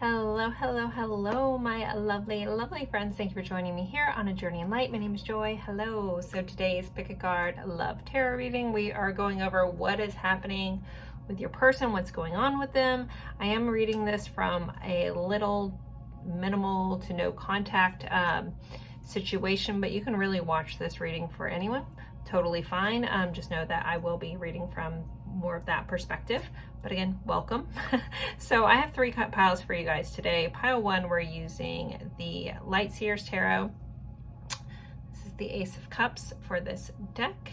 Hello, hello, hello, my lovely, lovely friends. Thank you for joining me here on A Journey in Light. My name is Joy. Hello. So today's Pick a Card Love Tarot reading. We are going over what is happening with your person, what's going on with them. I am reading this from a little minimal to no contact situation, but you can really watch this reading for anyone. Totally fine. Just know that I will be reading from more of that perspective. But again, welcome. So I have three piles for you guys today. Pile one, we're using the Light Seers Tarot. This is the Ace of Cups for this deck.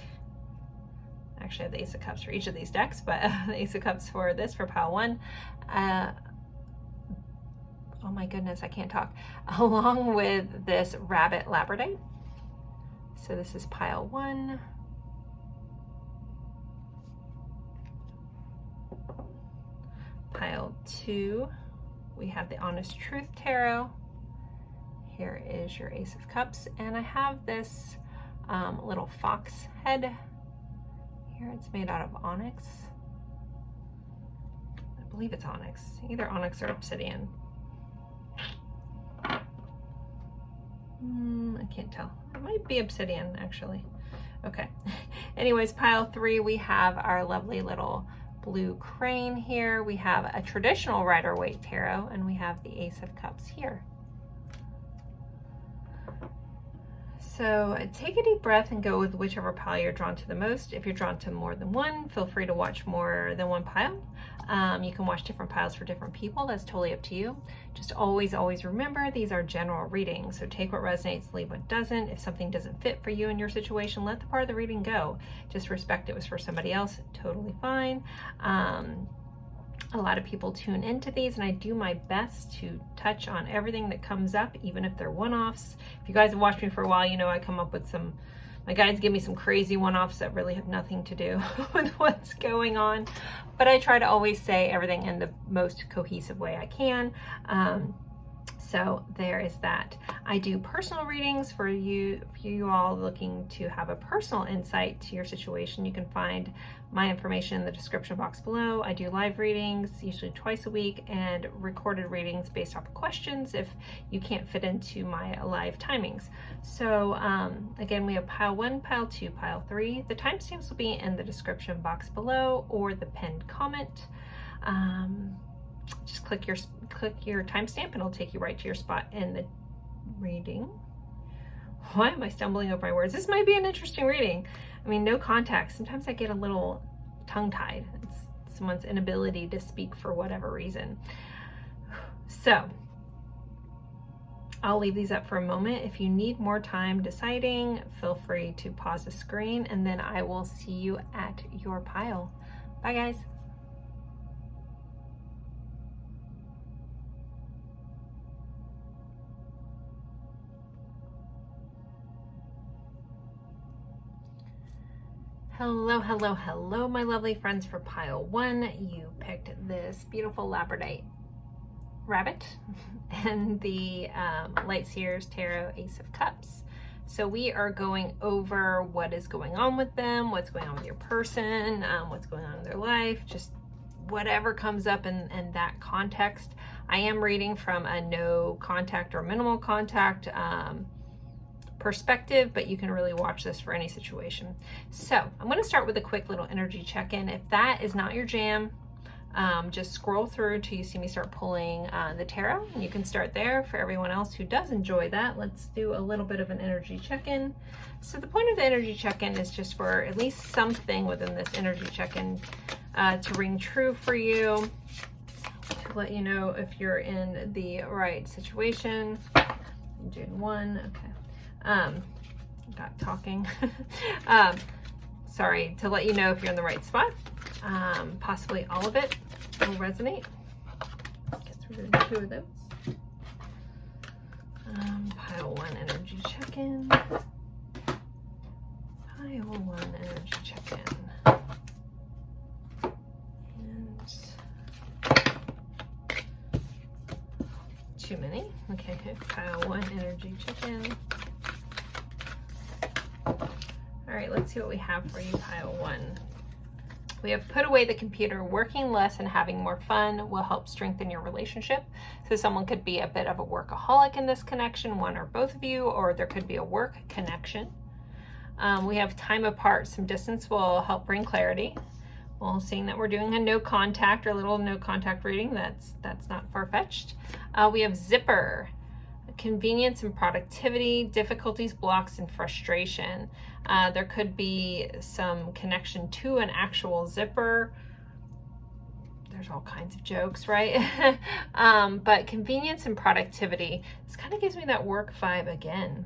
Actually, I have the Ace of Cups for each of these decks, but the Ace of Cups for this, for pile one. Oh my goodness, I can't talk. Along with this Rabbit Labradorite. So this is pile one. Pile two, we have the Honest Truth Tarot. Here is your Ace of Cups, and I have this little fox head here. It's made out of onyx. I believe it's onyx, either onyx or obsidian. I can't tell. It might be obsidian, actually. Okay. Anyways, pile three, we have our lovely little blue crane here. We have a traditional Rider-Waite tarot, and we have the Ace of Cups here. So take a deep breath and go with whichever pile you're drawn to the most. If you're drawn to more than one, feel free to watch more than one pile. You can watch different piles for different people. That's totally up to you. Just always remember, these are general readings. So take what resonates, leave what doesn't. If something doesn't fit for you in your situation, let the part of the reading go. Just respect it was for somebody else. Totally fine. A lot of people tune into these, and I do my best to touch on everything that comes up, even if they're one-offs. If you guys have watched me for a while, you know I come up with my guides give me some crazy one-offs that really have nothing to do with what's going on. But I try to always say everything in the most cohesive way I can. So there is that. I do personal readings for you all looking to have a personal insight to your situation. You can find my information in the description box below. I do live readings, usually twice a week, and recorded readings based off of questions if you can't fit into my live timings. So again, we have pile one, pile two, pile three. The timestamps will be in the description box below or the pinned comment. Just click your timestamp and it'll take you right to your spot in the reading. Why am I stumbling over my words? This might be an interesting reading. I mean, no context. Sometimes I get a little tongue-tied. It's someone's inability to speak for whatever reason. So I'll leave these up for a moment. If you need more time deciding, feel free to pause the screen, and then I will see you at your pile. Bye, guys. Hello, hello, hello, my lovely friends. For pile one, you picked this beautiful Labradorite rabbit and the Light Seers Tarot Ace of Cups. So we are going over what is going on with them, what's going on with your person, what's going on in their life, just whatever comes up in that context. I am reading from a no contact or minimal contact perspective, but you can really watch this for any situation. So I'm going to start with a quick little energy check-in. If that is not your jam, just scroll through till you see me start pulling the tarot, and you can start there. For everyone else who does enjoy that, let's do a little bit of an energy check-in. So the point of the energy check-in is just for at least something within this energy check-in to ring true for you, to let you know if you're in the right situation. I'm doing one. Okay. Got talking. Sorry, to let you know if you're in the right spot. Possibly all of it will resonate. Guess we're doing two of those. Pile one energy check-in. Pile one energy check-in. And too many. Okay, pile one energy check-in. All right, let's see what we have for you, pile one. We have put away the computer. Working less and having more fun will help strengthen your relationship. So someone could be a bit of a workaholic in this connection, one or both of you, or there could be a work connection. We have time apart. Some distance will help bring clarity. Well, seeing that we're doing a no contact or little no contact reading, that's not far-fetched. We have zipper. Convenience and productivity, difficulties, blocks, and frustration. There could be some connection to an actual zipper. There's all kinds of jokes, right? But convenience and productivity, this kind of gives me that work vibe again,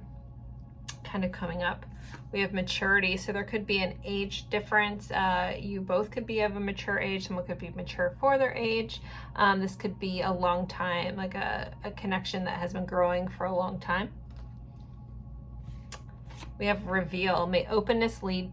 kind of coming up. We have maturity, so there could be an age difference. You both could be of a mature age. Someone could be mature for their age. This could be a long time, like a connection that has been growing for a long time. We have reveal. May openness lead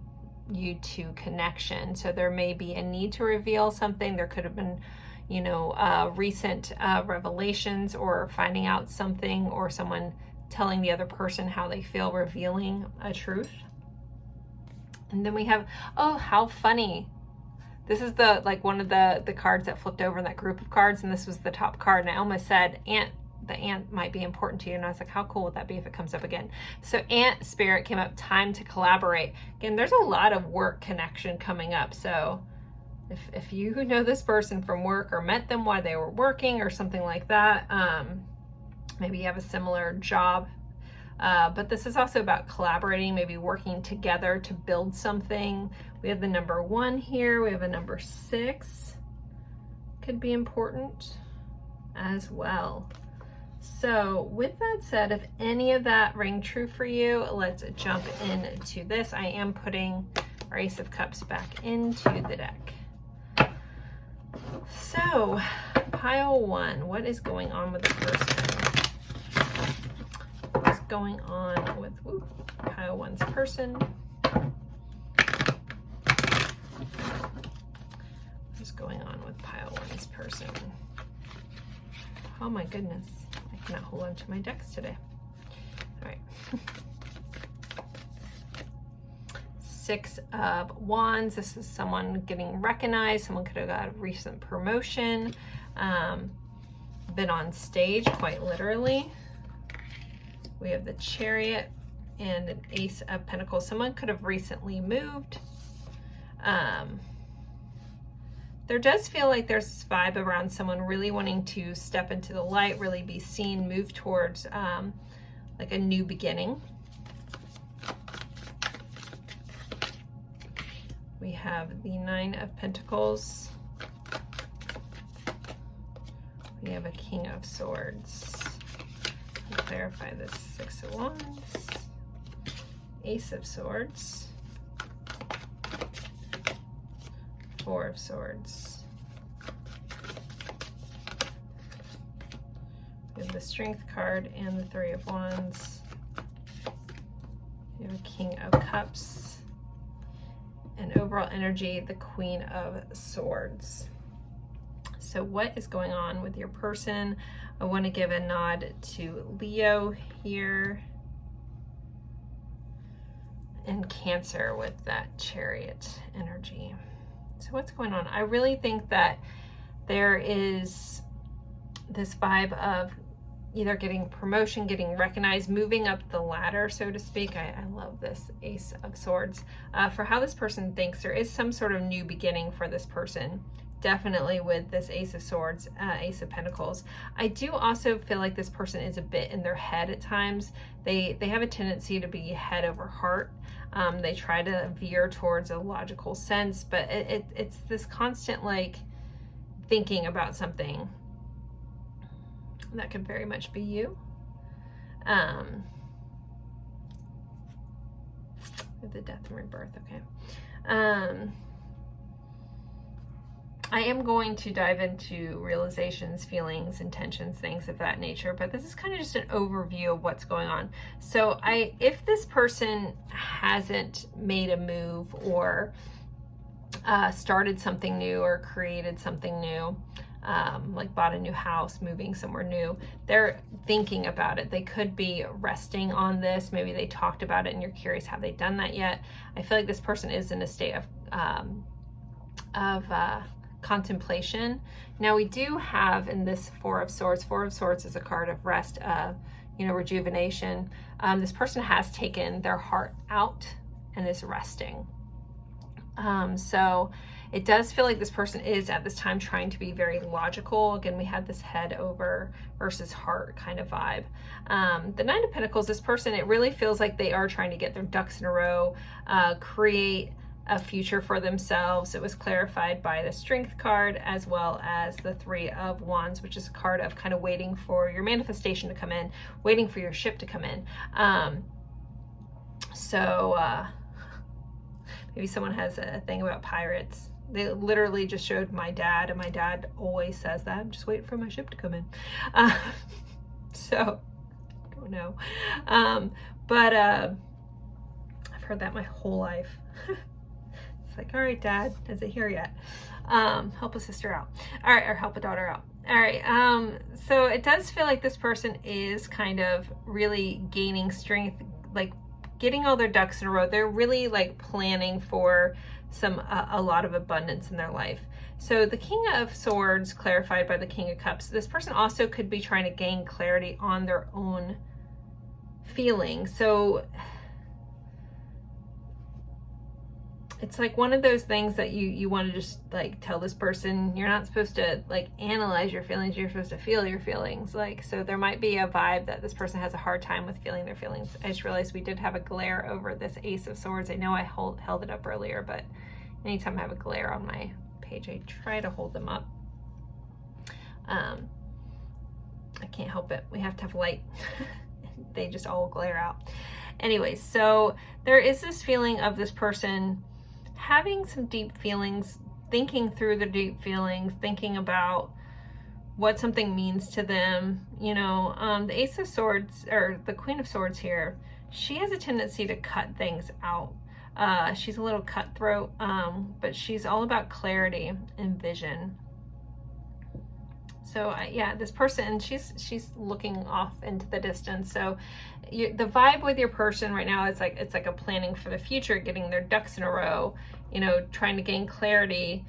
you to connection. So there may be a need to reveal something. There could have been, you know, recent revelations or finding out something, or someone telling the other person how they feel, revealing a truth. And then we have, oh, how funny. This is the, like, one of the cards that flipped over in that group of cards, and this was the top card, and I almost said the ant might be important to you, and I was like, how cool would that be if it comes up again? So ant spirit came up, time to collaborate. Again, there's a lot of work connection coming up, so if you know this person from work or met them while they were working or something like that, maybe you have a similar job, but this is also about collaborating, maybe working together to build something. We have the number 1 here. We have a number 6. Could be important as well. So with that said, if any of that rang true for you, let's jump into this. I am putting our Ace of Cups back into the deck. So pile 1, what is going on with the person? What's going on with pile 1's person? What's going on with pile 1's person? Oh my goodness, I cannot hold on to my decks today. All right. 6 of Wands. This is someone getting recognized. Someone could have got a recent promotion, been on stage, quite literally. We have the Chariot and an Ace of Pentacles. Someone could have recently moved. There does feel like there's this vibe around someone really wanting to step into the light, really be seen, move towards like a new beginning. We have the 9 of Pentacles. We have a King of Swords. I'll clarify this. 6 of Wands. Ace of Swords. 4 of Swords. We have the Strength card and the 3 of Wands. We have a King of Cups. And overall energy, the Queen of Swords. So what is going on with your person? I want to give a nod to Leo here. And Cancer with that Chariot energy. So what's going on? I really think that there is this vibe of either getting promotion, getting recognized, moving up the ladder, so to speak. I love this Ace of Swords. For how this person thinks, there is some sort of new beginning for this person. Definitely with this Ace of Swords, Ace of Pentacles. I do also feel like this person is a bit in their head at times. They have a tendency to be head over heart. They try to veer towards a logical sense, but it's this constant like thinking about something. That could very much be you. With the Death and Rebirth, okay. I am going to dive into realizations, feelings, intentions, things of that nature, but this is kind of just an overview of what's going on. So if this person hasn't made a move or started something new or created something new, like bought a new house, moving somewhere new, they're thinking about it. They could be resting on this. Maybe they talked about it and you're curious, have they done that yet? I feel like this person is in a state of contemplation. Now we do have in this Four of Swords is a card of rest, rejuvenation. This person has taken their heart out and is resting. So it does feel like this person is at this time trying to be very logical. Again, we had this head over versus heart kind of vibe. The Nine of Pentacles, this person, it really feels like they are trying to get their ducks in a row, create a future for themselves. It was clarified by the Strength card as well as the Three of Wands, which is a card of kind of waiting for your manifestation to come in, waiting for your ship to come in. Maybe someone has a thing about pirates. They literally just showed my dad, and my dad always says that. I'm just waiting for my ship to come in. So, I don't know. But I've heard that my whole life. It's like, all right, Dad, is it here yet? Help a sister out. All right, or help a daughter out. All right, so it does feel like this person is kind of really gaining strength, like getting all their ducks in a row. They're really like planning for a lot of abundance in their life. So the King of Swords clarified by the King of Cups. This person also could be trying to gain clarity on their own feelings. So it's like one of those things that you want to just like tell this person, you're not supposed to like analyze your feelings, you're supposed to feel your feelings. Like, so there might be a vibe that this person has a hard time with feeling their feelings. I just realized we did have a glare over this Ace of Swords. I know I held it up earlier, but anytime I have a glare on my page, I try to hold them up. I can't help it. We have to have light. They just all glare out. Anyways, so there is this feeling of this person having some deep feelings, thinking through the deep feelings, thinking about what something means to them. You know, the Ace of Swords, or the Queen of Swords here, she has a tendency to cut things out. She's a little cutthroat, but she's all about clarity and vision. So yeah, this person, she's looking off into the distance. So the vibe with your person right now is like, it's like a planning for the future, getting their ducks in a row, you know, trying to gain clarity.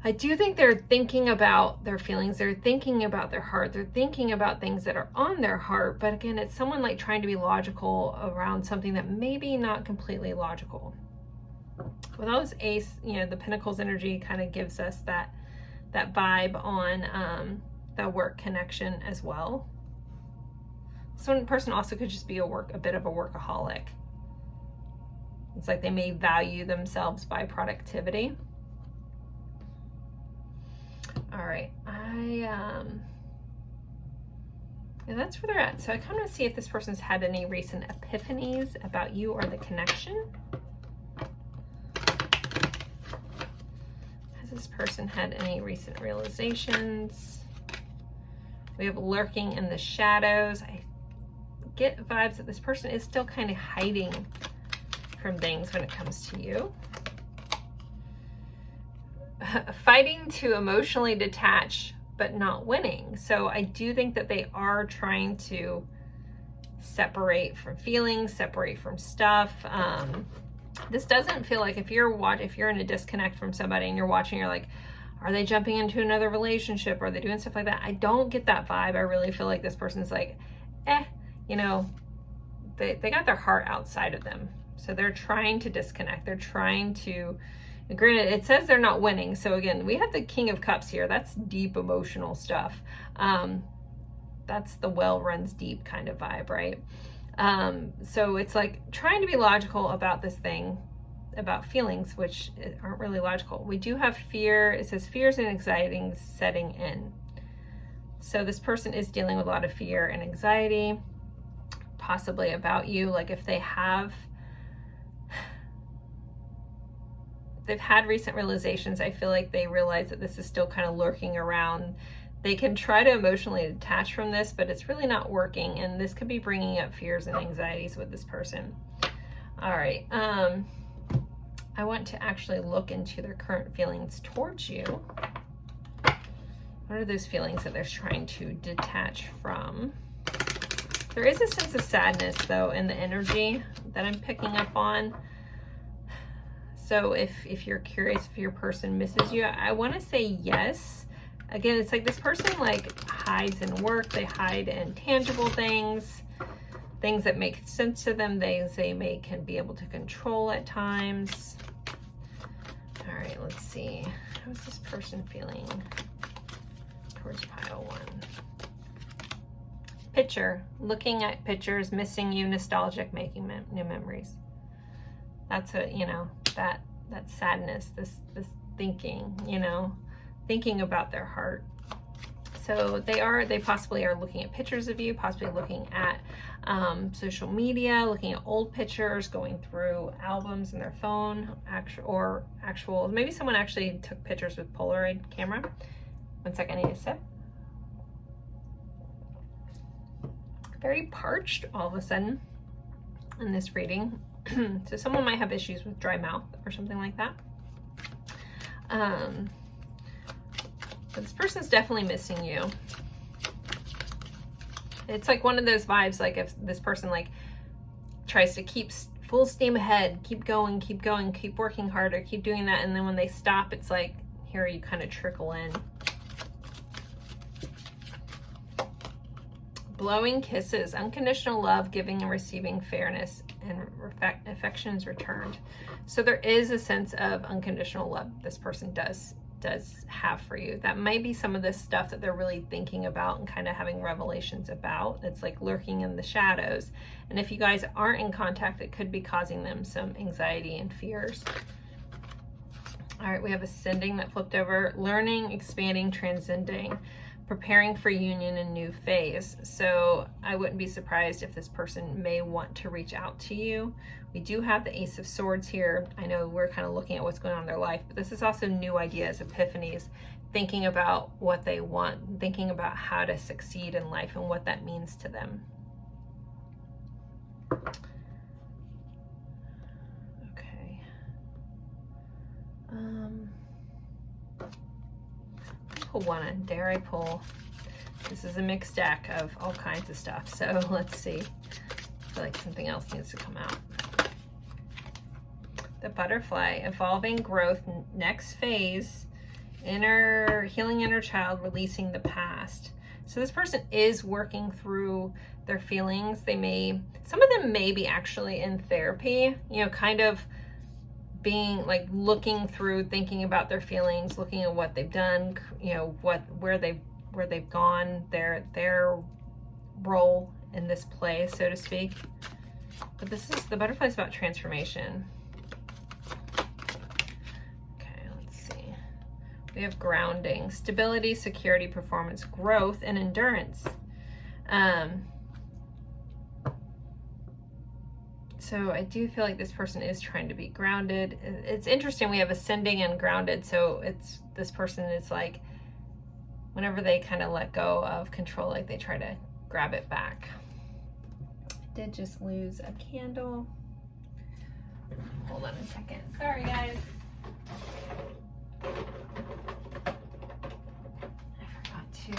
I do think they're thinking about their feelings. They're thinking about their heart. They're thinking about things that are on their heart. But again, it's someone like trying to be logical around something that maybe not completely logical. With all this Ace, you know, the Pentacles energy kind of gives us that vibe on the work connection as well. So one person also could just be a bit of a workaholic. It's like they may value themselves by productivity. All right, and that's where they're at. So I kind of want to see if this person's had any recent epiphanies about you or the connection. Has this person had any recent realizations? We have lurking in the shadows. I get vibes that this person is still kind of hiding from things when it comes to you. Fighting to emotionally detach, but not winning. So I do think that they are trying to separate from feelings, separate from stuff. This doesn't feel like if you're in a disconnect from somebody and you're watching, you're like, are they jumping into another relationship? Are they doing stuff like that? I don't get that vibe. I really feel like this person's like, you know, they got their heart outside of them. So they're trying to disconnect. They're trying to, granted, it says they're not winning. So again, we have the King of Cups here. That's deep emotional stuff. That's the well runs deep kind of vibe, right? So it's like trying to be logical about this thing, about feelings, which aren't really logical. We do have fear. It says fears and anxieties setting in. So this person is dealing with a lot of fear and anxiety, possibly about you. Like if they've had recent realizations, I feel like they realize that this is still kind of lurking around. They can try to emotionally detach from this, but it's really not working. And this could be bringing up fears and anxieties with this person. All right. I want to actually look into their current feelings towards you. What are those feelings that they're trying to detach from? There is a sense of sadness, though, in the energy that I'm picking up on. So if you're curious if your person misses you, I want to say yes. Again, it's like this person like hides in work, they hide in tangible things that make sense to them, things they can be able to control at times. All right, let's see. How's this person feeling towards pile 1? Picture, looking at pictures, missing you, nostalgic, making new memories. That's a, you know, that sadness, this thinking, you know, thinking about their heart. So they possibly are looking at pictures of you, possibly looking at social media, looking at old pictures, going through albums in their phone, actual, maybe someone actually took pictures with Polaroid camera. One second, I need a sip. Very parched all of a sudden in this reading. So someone might have issues with dry mouth or something like that. But this person's definitely missing you. It's like one of those vibes, like if this person like tries to keep full steam ahead, keep going, keep working harder, keep doing that, and then when they stop, it's like, here you kind of trickle in. Blowing kisses, unconditional love, giving and receiving, fairness, and affection is returned. So there is a sense of unconditional love this person does have for you. That might be some of this stuff that they're really thinking about and kind of having revelations about. It's like lurking in the shadows. And if you guys aren't in contact, it could be causing them some anxiety and fears. All right, we have ascending that flipped over, learning, expanding, transcending, preparing for union and new phase. So I wouldn't be surprised if this person may want to reach out to you. We do have the Ace of Swords here. I know we're kind of looking at what's going on in their life, but this is also new ideas, epiphanies, thinking about what they want, thinking about how to succeed in life and what that means to them. Okay. Pull one in. Dare I pull? This is a mixed deck of all kinds of stuff. So let's see. I feel like something else needs to come out. The butterfly, evolving growth, next phase, healing inner child, releasing the past. So this person is working through their feelings. Some of them may be actually in therapy, you know, kind of being like looking through, thinking about their feelings, looking at what they've done, you know, where they've gone, their role in this play, so to speak. But the butterfly is about transformation. We have grounding, stability, security, performance, growth, and endurance. So I do feel like this person is trying to be grounded. It's interesting, we have ascending and grounded. So this person is like, whenever they kind of let go of control, like they try to grab it back. I did just lose a candle. Hold on a second. Sorry, guys. To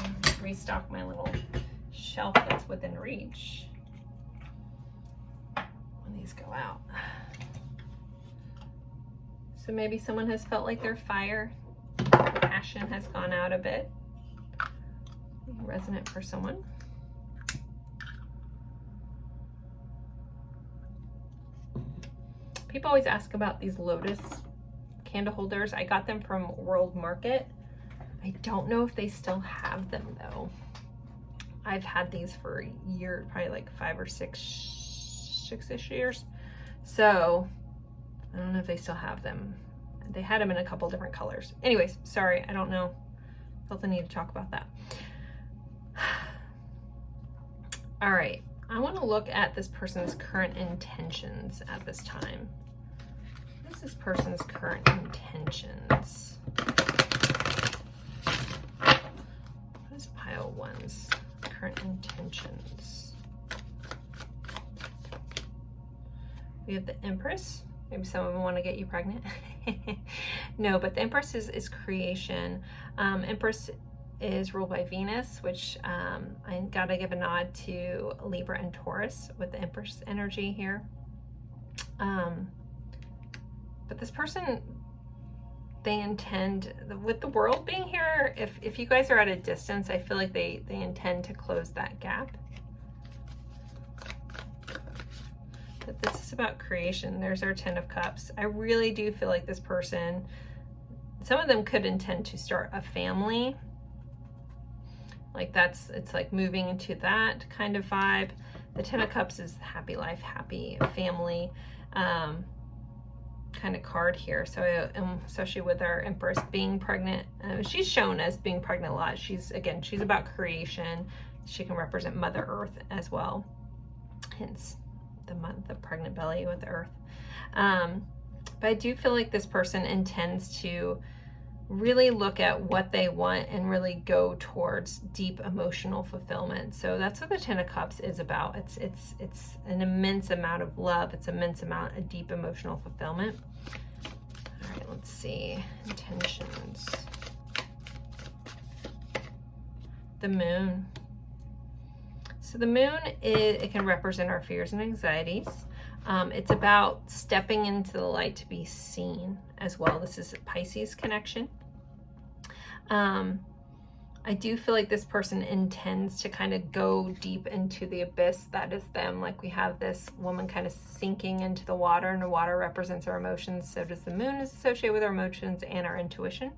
restock my little shelf that's within reach when these go out. So maybe someone has felt like their fire, passion has gone out a bit. Resonant for someone. People always ask about these lotus candle holders. I got them from World Market. I don't know if they still have them though. I've had these for a year, probably like 5 or 6-ish years. So I don't know if they still have them. They had them in a couple different colors. Anyways, sorry, I don't know. Felt the need to talk about that. All right, I want to look at this person's current intentions at this time. What is this person's current intentions? Pile 1's current intentions. We have the Empress. Maybe some of them want to get you pregnant. No, but the Empress is creation. Empress is ruled by Venus, which I gotta give a nod to Libra and Taurus with the Empress energy here. But this person, they intend, with the world being here, if you guys are at a distance, I feel like they intend to close that gap. But this is about creation. There's our 10 of Cups. I really do feel like this person, some of them could intend to start a family. Like it's like moving into that kind of vibe. The 10 of Cups is happy life, happy family kind of card here. So especially with our Empress being pregnant, she's shown as being pregnant a lot. She's about creation. She can represent Mother Earth as well, hence the pregnant belly with the earth. But I do feel like this person intends to really look at what they want and really go towards deep emotional fulfillment. So that's what the 10 of Cups is about. It's an immense amount of love. It's an immense amount of deep emotional fulfillment. All right, let's see. Intentions. The Moon. So the Moon, it can represent our fears and anxieties. It's about stepping into the light to be seen as well. This is a Pisces connection. I do feel like this person intends to kind of go deep into the abyss that is them. Like we have this woman kind of sinking into the water, and the water represents our emotions. So does the Moon, is associated with our emotions and our intuition.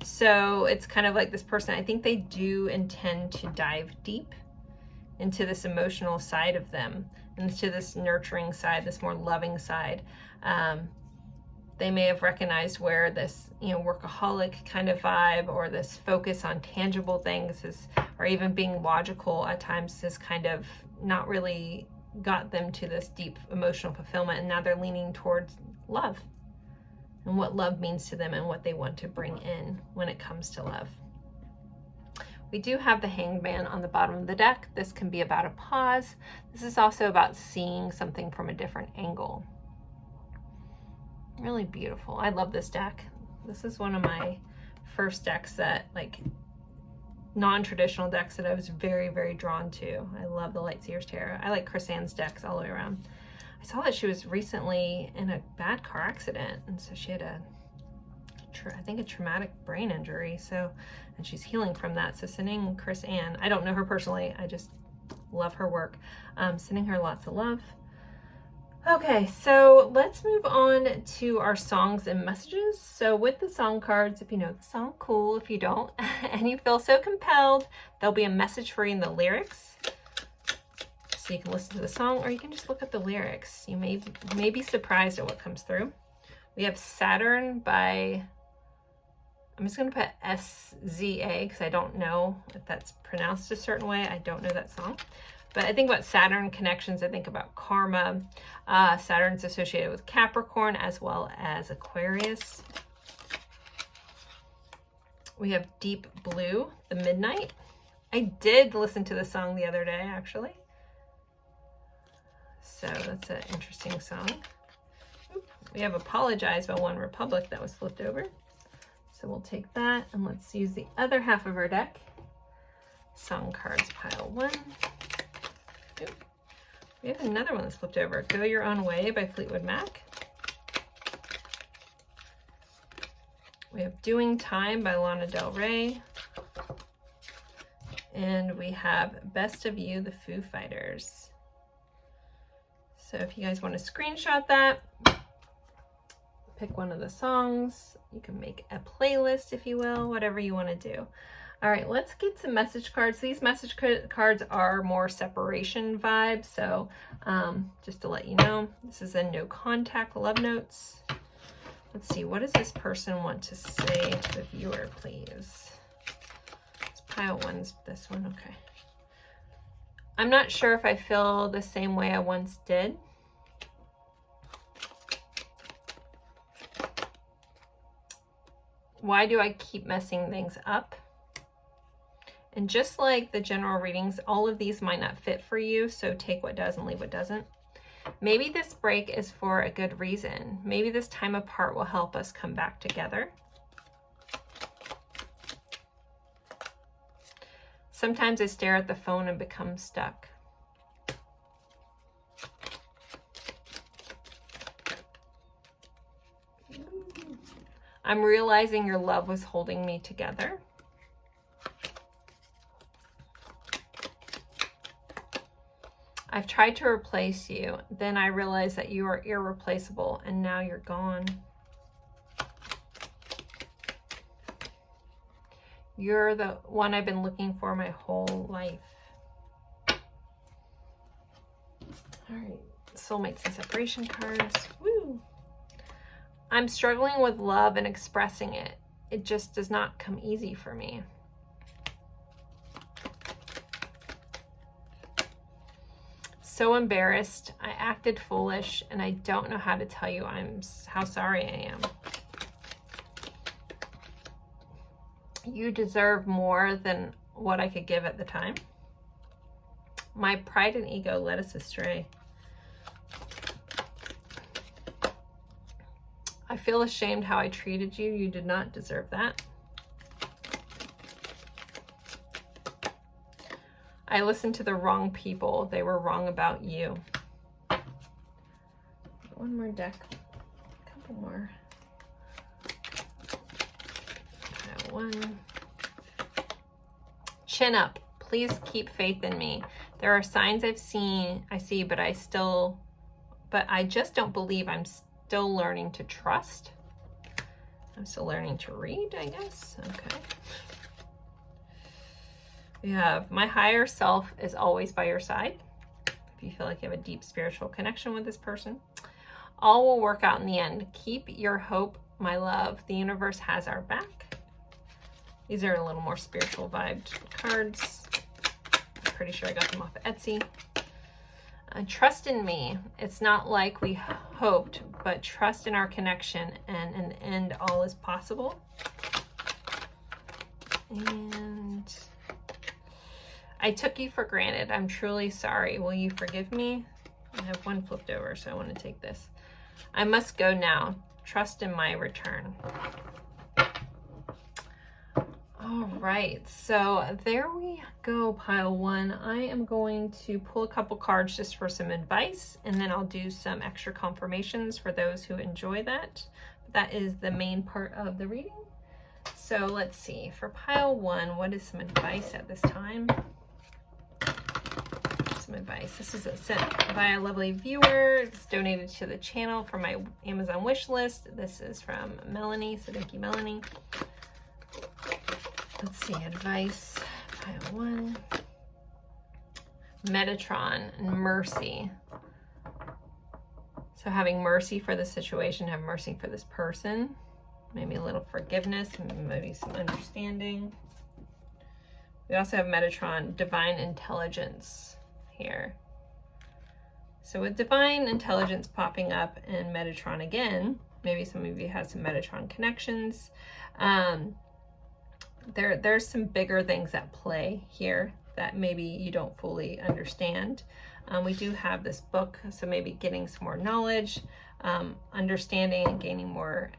So it's kind of like this person, I think they do intend to dive deep into this emotional side of them, into this nurturing side, this more loving side. They may have recognized where this, workaholic kind of vibe or this focus on tangible things is, or even being logical at times, has kind of not really got them to this deep emotional fulfillment. And now they're leaning towards love and what love means to them and what they want to bring in when it comes to love. We do have the Hanged Man on the bottom of the deck. This can be about a pause. This is also about seeing something from a different angle. Really beautiful. I love this deck. This is one of my first decks that, like, non-traditional decks that I was very, very drawn to. I love the Lightseer's Tarot. I like Chris Ann's decks all the way around. I saw that she was recently in a bad car accident, and so she had I think a traumatic brain injury, and she's healing from that. So sending Chris Ann, I don't know her personally, I just love her work. Sending her lots of love. Okay, so let's move on to our songs and messages. So with the song cards, if you know the song, cool. If you don't, and you feel so compelled, there'll be a message for you in the lyrics. So you can listen to the song, or you can just look at the lyrics. You may be surprised at what comes through. We have Saturn by, I'm just going to put SZA because I don't know if that's pronounced a certain way. I don't know that song. But I think about Saturn connections, I think about karma. Saturn's associated with Capricorn as well as Aquarius. We have Deep Blue, The Midnight. I did listen to the song the other day, actually. So that's an interesting song. We have Apologize by One Republic that was flipped over. So we'll take that and let's use the other half of our deck. Song cards pile 1. Ooh. We have another one that's flipped over. Go Your Own Way by Fleetwood Mac. We have Doing Time by Lana Del Rey. And we have Best of You, the Foo Fighters. So if you guys want to screenshot that, pick one of the songs. You can make a playlist, if you will, whatever you want to do. All right, let's get some message cards. These message cards are more separation vibes. So just to let you know, this is a no contact love notes. Let's see, what does this person want to say to the viewer, please? Let's pile this one, okay. I'm not sure if I feel the same way I once did. Why do I keep messing things up? And just like the general readings, all of these might not fit for you, so take what does and leave what doesn't. Maybe this break is for a good reason. Maybe this time apart will help us come back together. Sometimes I stare at the phone and become stuck. I'm realizing your love was holding me together. I've tried to replace you. Then I realized that you are irreplaceable, and now you're gone. You're the one I've been looking for my whole life. All right, soulmates and separation cards. Woo! I'm struggling with love and expressing it. It just does not come easy for me. So embarrassed. I acted foolish, and I don't know how to tell you how sorry I am. You deserve more than what I could give at the time. My pride and ego led us astray. I feel ashamed how I treated you. You did not deserve that. I listened to the wrong people. They were wrong about you. One more deck. A couple more. One. Chin up. Please keep faith in me. There are signs I see, but I just don't believe. I'm still learning to trust. I'm still learning to read, I guess. Okay. We have my higher self is always by your side. If you feel like you have a deep spiritual connection with this person. All will work out in the end. Keep your hope, my love. The universe has our back. These are a little more spiritual vibed cards. I'm pretty sure I got them off of Etsy. Trust in me. It's not like we hoped, but trust in our connection, and in the end, all is possible. And I took you for granted. I'm truly sorry. Will you forgive me? I have one flipped over, so I want to take this. I must go now. Trust in my return. All right, so there we go, pile one. I am going to pull a couple cards just for some advice, and then I'll do some extra confirmations for those who enjoy that. That is the main part of the reading. So let's see, for pile one, what is some advice at this time? Some advice. This is sent by a lovely viewer. It's donated to the channel from my Amazon wish list. This is from Melanie, so thank you, Melanie. Let's see, advice, pile one. Metatron and mercy. So having mercy for the situation, have mercy for this person. Maybe a little forgiveness, maybe some understanding. We also have Metatron, divine intelligence here. So with divine intelligence popping up and Metatron again, maybe some of you have some Metatron connections. There's some bigger things at play here that maybe you don't fully understand. We do have this book, so maybe getting some more knowledge, understanding and gaining more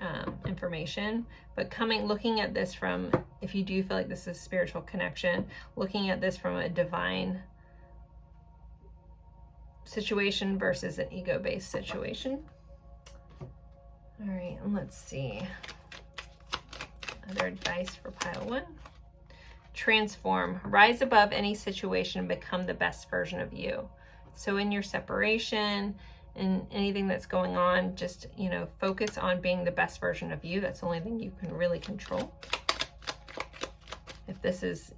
information, but looking at this from, if you do feel like this is a spiritual connection, looking at this from a divine situation versus an ego-based situation. All right, and let's see. Other advice for pile one. Transform. Rise above any situation and become the best version of you. So in your separation and anything that's going on, just, focus on being the best version of you. That's the only thing you can really control. If this is,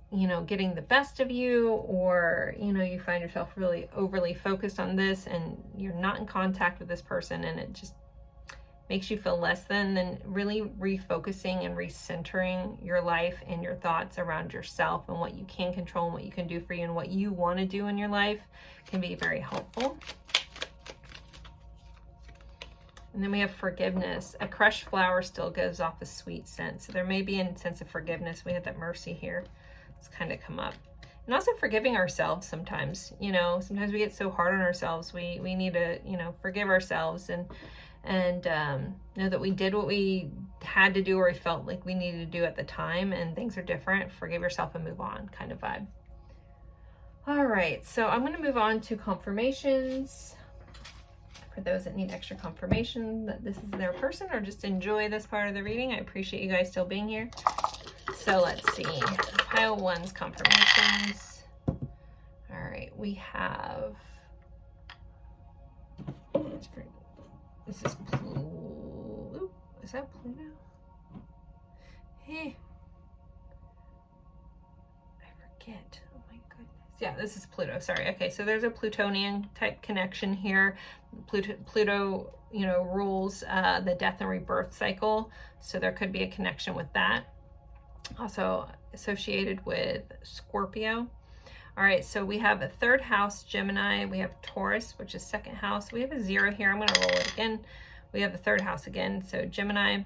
getting the best of you, or, you find yourself really overly focused on this and you're not in contact with this person and it just makes you feel less than, then really refocusing and recentering your life and your thoughts around yourself and what you can control and what you can do for you and what you want to do in your life can be very helpful. And then we have forgiveness. A crushed flower still gives off a sweet scent. So there may be a sense of forgiveness. We had that mercy here. It's kind of come up. And also forgiving ourselves sometimes. Sometimes we get so hard on ourselves. We need to, forgive ourselves and know that we did what we had to do or we felt like we needed to do at the time, and things are different. Forgive yourself and move on, kind of vibe. All right, so I'm going to move on to confirmations. For those that need extra confirmation that this is their person or just enjoy this part of the reading, I appreciate you guys still being here. So let's see. Pile 1's confirmations. All right, we have... This is Pluto. Is that Pluto? Hey. I forget. Oh my goodness. Yeah, this is Pluto. Sorry. Okay, so there's a Plutonian type connection here. Pluto, you know, rules the death and rebirth cycle. So there could be a connection with that. Also associated with Scorpio. All right, so we have a 3rd house, Gemini. We have Taurus, which is 2nd house. We have a 0 here. I'm going to roll it again. We have the 3rd house again, so Gemini.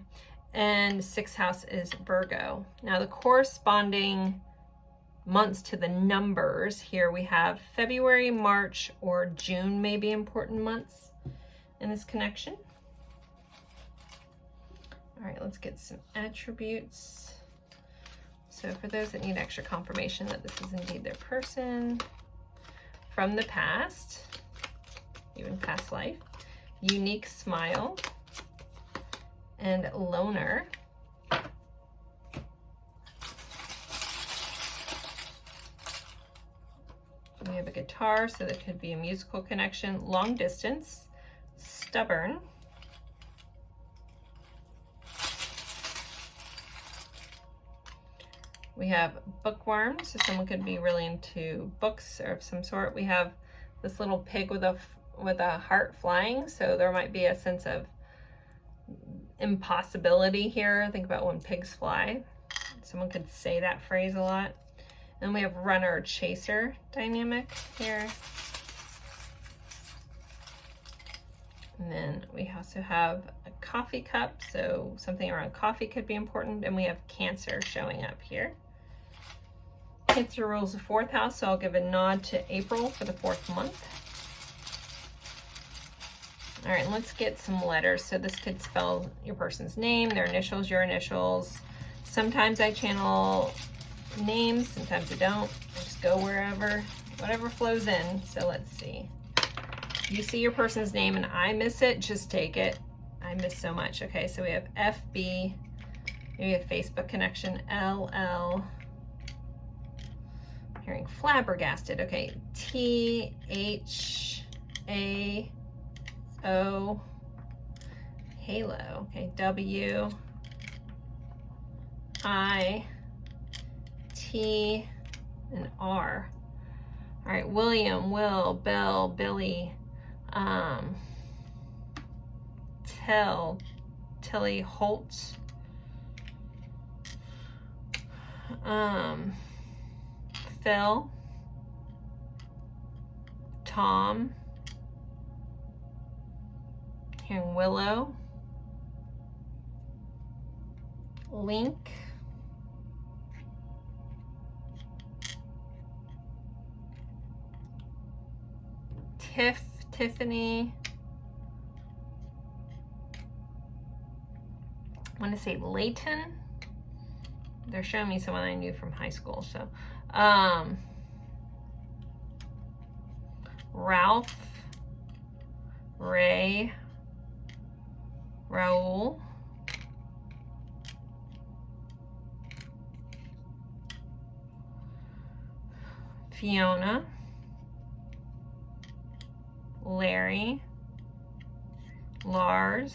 And 6th house is Virgo. Now, the corresponding months to the numbers here, we have February, March, or June may be important months in this connection. All right, let's get some attributes. So for those that need extra confirmation that this is indeed their person from the past, even past life, unique smile, and loner. We have a guitar, so there could be a musical connection, long distance, stubborn, we have bookworm, so someone could be really into books or of some sort. We have this little pig with a heart flying, so there might be a sense of impossibility here. Think about when pigs fly. Someone could say that phrase a lot. And we have runner chaser dynamic here. And then we also have a coffee cup, so something around coffee could be important. And we have Cancer showing up here. Cancer rules the 4th house, so I'll give a nod to April for the 4th month. All right, let's get some letters. So this could spell your person's name, their initials, your initials. Sometimes I channel names, sometimes I don't. I just go wherever, whatever flows in. So let's see. You see your person's name and I miss it, just take it. I miss so much. Okay, so we have FB, maybe a Facebook connection, LL. I'm hearing flabbergasted. Okay, THAO, halo. Okay, W, I, T, and R. All right, William, Will, Bill, Billy, Tilly, Holt, Phil, Tom, hearing Willow, Link, Tiffany, I want to say Layton. They're showing me someone I knew from high school, so Ralph, Ray, Raul, Fiona, Larry, Lars,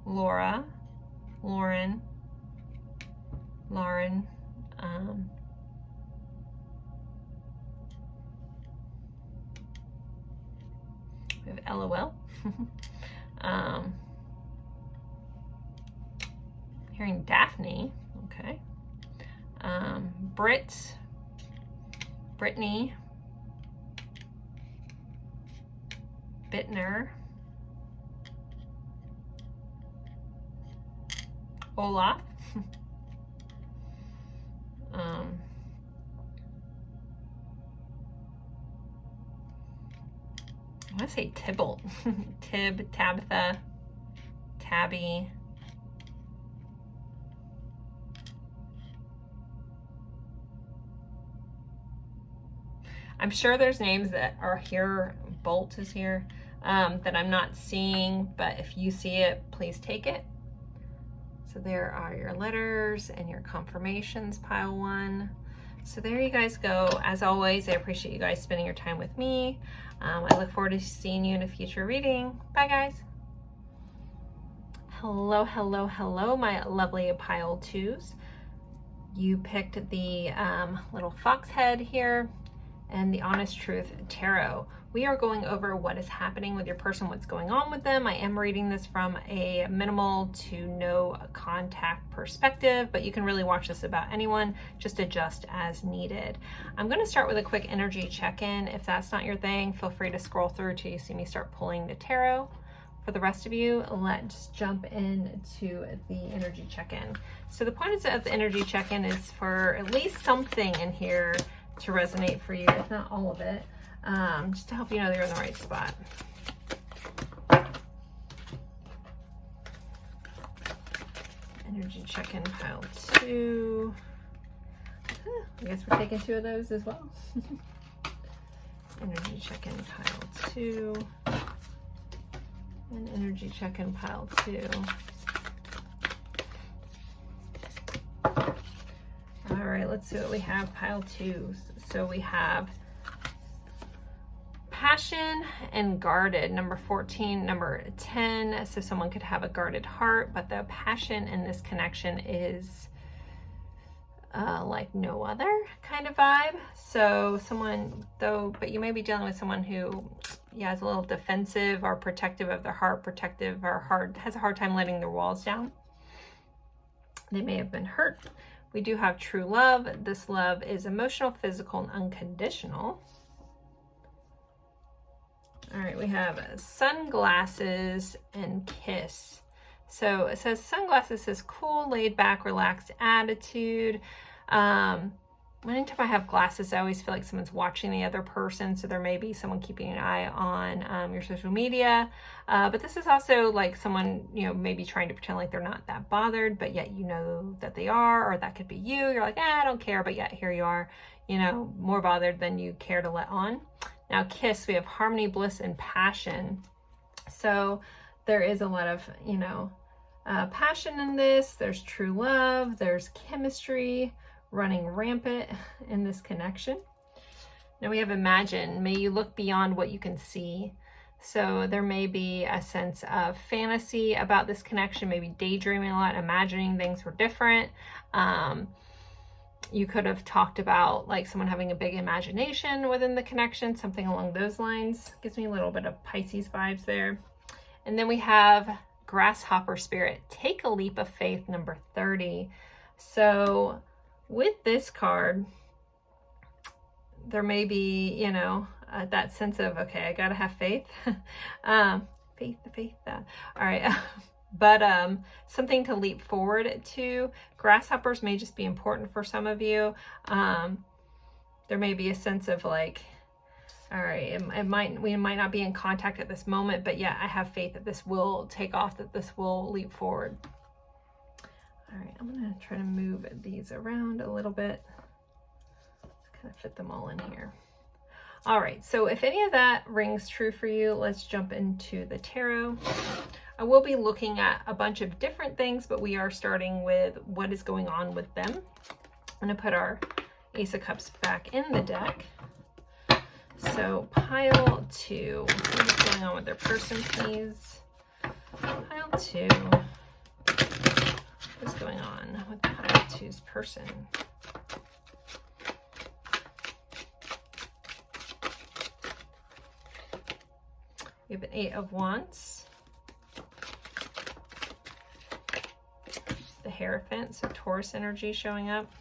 Laura, Lauren, we have LOL. Hearing Daphne, okay. Brittany, Bittner, Olaf, I want to say Tybalt, Tib, Tabitha, Tabby, I'm sure there's names that are here. Bolt is here. that I'm not seeing, but if you see it, please take it. So there are your letters and your confirmations, pile 1. So there you guys go. As always, I appreciate you guys spending your time with me. I look forward to seeing you in a future reading. Bye, guys. Hello, hello, hello, my lovely pile 2s. You picked the little fox head here and the Honest Truth Tarot. We are going over what is happening with your person, what's going on with them. I am reading this from a minimal to no contact perspective, but you can really watch this about anyone, just adjust as needed. I'm going to start with a quick energy check-in. If that's not your thing, feel free to scroll through till you see me start pulling the tarot. For the rest of you, let's jump into the energy check-in. So the point of the energy check-in is for at least something in here to resonate for you, if not all of it, just to help you know that you're in the right spot. Energy check-in pile 2. I guess we're taking 2 of those as well. Energy check-in pile 2. And energy check-in pile 2. All right, let's see what we have, pile 2. So we have passion and guarded, number 14, number 10. So someone could have a guarded heart, but the passion in this connection is like no other kind of vibe. So someone though, but you may be dealing with someone who is a little defensive or protective of their heart, protective or has a hard time letting their walls down. They may have been hurt. We do have true love. This love is emotional, physical, and unconditional. All right, we have sunglasses and kiss. So it says sunglasses says cool, laid back, relaxed attitude. Anytime I have glasses, I always feel like someone's watching the other person. So there may be someone keeping an eye on your social media. But this is also like someone, maybe trying to pretend like they're not that bothered, but yet you know that they are, or that could be you. You're like, I don't care, but yet here you are, more bothered than you care to let on. Now, kiss, we have harmony, bliss, and passion. So there is a lot of, passion in this. There's true love. There's chemistry running rampant in this connection. Now we have imagine. May you look beyond what you can see. So there may be a sense of fantasy about this connection, maybe daydreaming a lot, imagining things were different. You could have talked about like someone having a big imagination within the connection, something along those lines. Gives me a little bit of Pisces vibes there. And then we have grasshopper spirit. Take a leap of faith, number 30. So with this card, there may be, that sense of, okay, I gotta have faith. faith. All right. But something to leap forward to. Grasshoppers may just be important for some of you. There may be a sense of like, all right, we might not be in contact at this moment, but yeah, I have faith that this will take off, that this will leap forward. All right, I'm gonna try to move these around a little bit. Kind of fit them all in here. All right, so if any of that rings true for you, let's jump into the tarot. I will be looking at a bunch of different things, but we are starting with what is going on with them. I'm gonna put our Ace of Cups back in the deck. So pile 2, what's going on with their person, please? Pile 2. What's going on with pile 2's person? We have an 8 of Wands. The Hierophant, so Taurus energy showing up.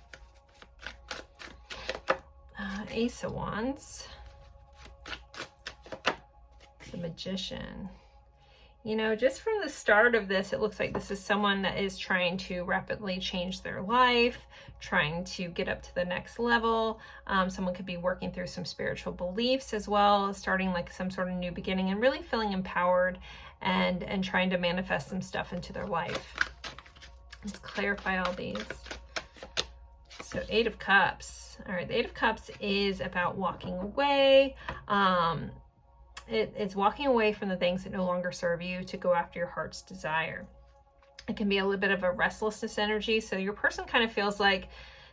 Ace of Wands. The Magician. Just from the start of this, it looks like this is someone that is trying to rapidly change their life, trying to get up to the next level. Someone could be working through some spiritual beliefs as well, starting like some sort of new beginning and really feeling empowered and trying to manifest some stuff into their life. Let's clarify all these. So 8 of Cups. All right, the 8 of Cups is about walking away. it's walking away from the things that no longer serve you to go after your heart's desire. It can be a little bit of a restlessness energy. So your person kind of feels like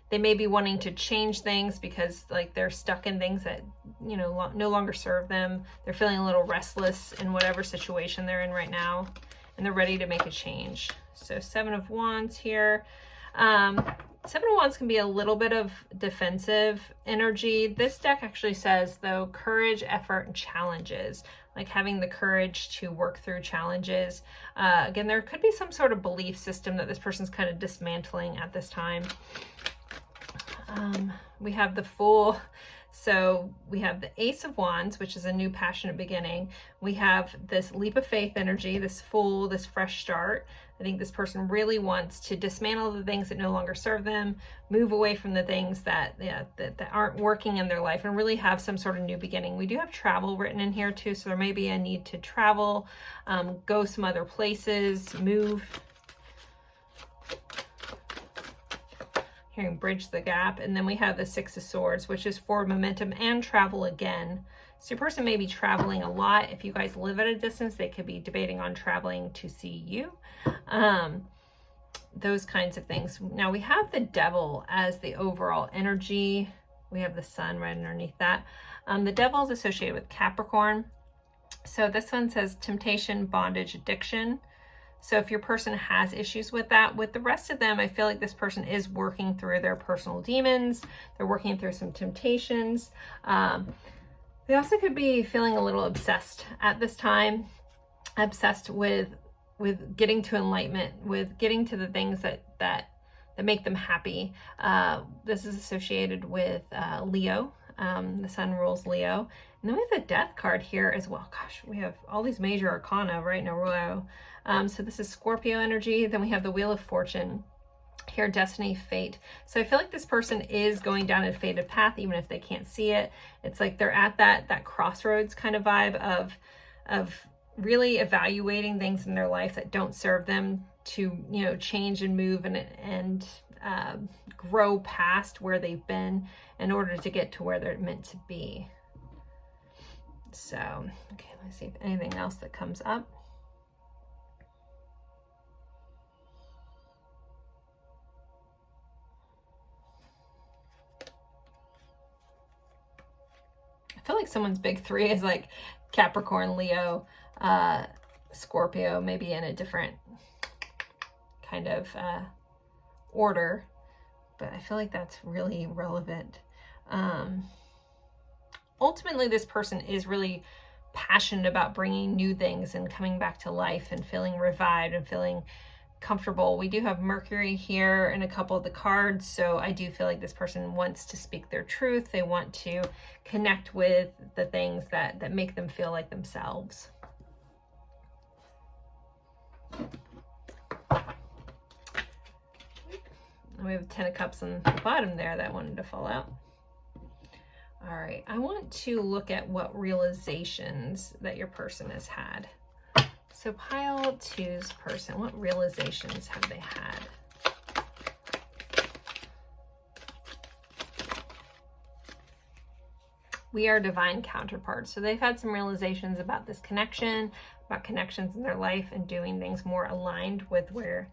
they may be wanting to change things because like they're stuck in things that, you know, no longer serve them. They're feeling a little restless in whatever situation they're in right now, and they're ready to make a change. So 7 of Wands here. 7 of Wands can be a little bit of defensive energy. This deck actually says, though, courage, effort, and challenges. Like having the courage to work through challenges. Again, there could be some sort of belief system that this person's kind of dismantling at this time. We have the Fool. So we have the Ace of Wands, which is a new passionate beginning. We have this leap of faith energy, this Fool, this fresh start. I think this person really wants to dismantle the things that no longer serve them, move away from the things that aren't working in their life, and really have some sort of new beginning. We do have travel written in here too, so there may be a need to travel, go some other places, move. Hearing bridge the gap. And then we have the 6 of Swords, which is for momentum and travel again. So your person may be traveling a lot. If you guys live at a distance, they could be debating on traveling to see you. Those kinds of things. Now we have the Devil as the overall energy. We have the Sun right underneath that. The Devil is associated with Capricorn. So this one says temptation, bondage, addiction. So if your person has issues with that, with the rest of them, I feel like this person is working through their personal demons. They're working through some temptations. They also could be feeling a little obsessed at this time, obsessed with getting to enlightenment, with getting to the things that make them happy. This is associated with Leo. The Sun rules Leo. And then we have the Death card here as well. Gosh, we have all these major arcana right in a row. So this is Scorpio energy. Then we have the Wheel of Fortune. Here, destiny, fate. So I feel like this person is going down a fated path, even if they can't see it. It's like they're at that crossroads kind of vibe of really evaluating things in their life that don't serve them to, you know, change and move and grow past where they've been in order to get to where they're meant to be. So, okay, let's see if anything else that comes up. I feel like someone's big 3 is like Capricorn, Leo, Scorpio, maybe in a different kind of order, but I feel like that's really relevant. Ultimately, this person is really passionate about bringing new things and coming back to life and feeling revived and feeling comfortable. We do have Mercury here in a couple of the cards, so I do feel like this person wants to speak their truth. They want to connect with the things that make them feel like themselves. We have 10 of Cups on the bottom there that wanted to fall out. All right, I want to look at what realizations that your person has had. So pile 2's person, what realizations have they had? We are divine counterparts. So they've had some realizations about this connection, about connections in their life and doing things more aligned with where